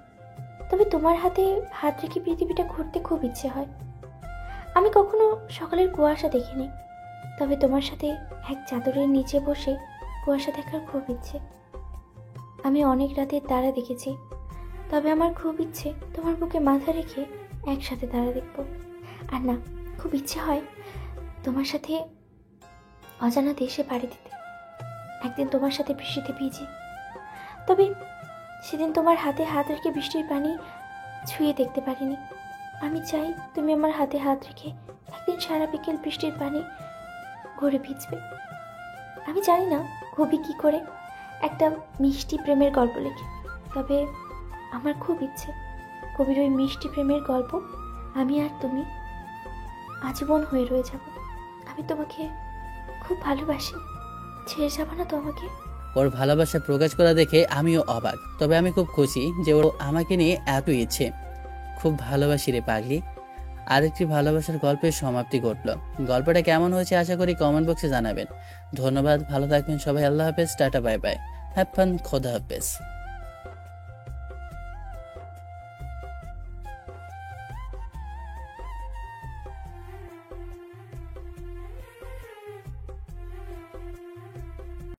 তবে তোমার হাতে হাত রেখে পৃথিবীটা ঘুরতে খুব ইচ্ছে হয়। আমি কখনো সকালের কুয়াশা দেখিনি, তবে তোমার সাথে এক চাদরের নিচে বসে কুয়াশা দেখার খুব ইচ্ছে। আমি অনেক রাতের তারা দেখেছি, তবে আমার খুব ইচ্ছে তোমার বুকে মাথা রেখে একসাথে তারা দেখব। আর না, খুব ইচ্ছে হয় তোমার সাথে অজানা দেশে পাড়ি দিতে, একদিন তোমার সাথে বৃষ্টিতে ভিজি। তবে সেদিন তোমার হাতে হাত রেখে বৃষ্টির পানি ছুঁয়ে দেখতে পারিনি। আমি চাই তুমি আমার হাতে হাত রেখে একদিন সারা বিকেল বৃষ্টির পানি ঘুরে ভিজবে। আমি জানি না কবি কি করে একটা মিষ্টি প্রেমের গল্প লেখে, তবে আমার খুব ইচ্ছে কবির ওই মিষ্টি প্রেমের গল্প আমি আর তুমি আজীবন হয়ে রয়ে যাব। আমি তোমাকে খুব ভালোবাসি, ছেড়ে যাবো না তো আমাকে। ওর ভালোবাসা প্রকাশ করা দেখে আমিও অবাক, তবে আমি খুব খুশি যে ওর আমাকে নিয়ে এত ইচ্ছে। খুব ভালোবাসি রে পাগলি। আরেকটি ভালোবাসার গল্পের সমাপ্তি ঘটলো। গল্পটা কেমন হয়েছে আশা করি কমেন্ট বক্সে জানাবেন। ধন্যবাদ, ভালো থাকবেন সবাই। আল্লাহ হাফেজ, tata, bye bye, have fun, খোদা হাফেজ।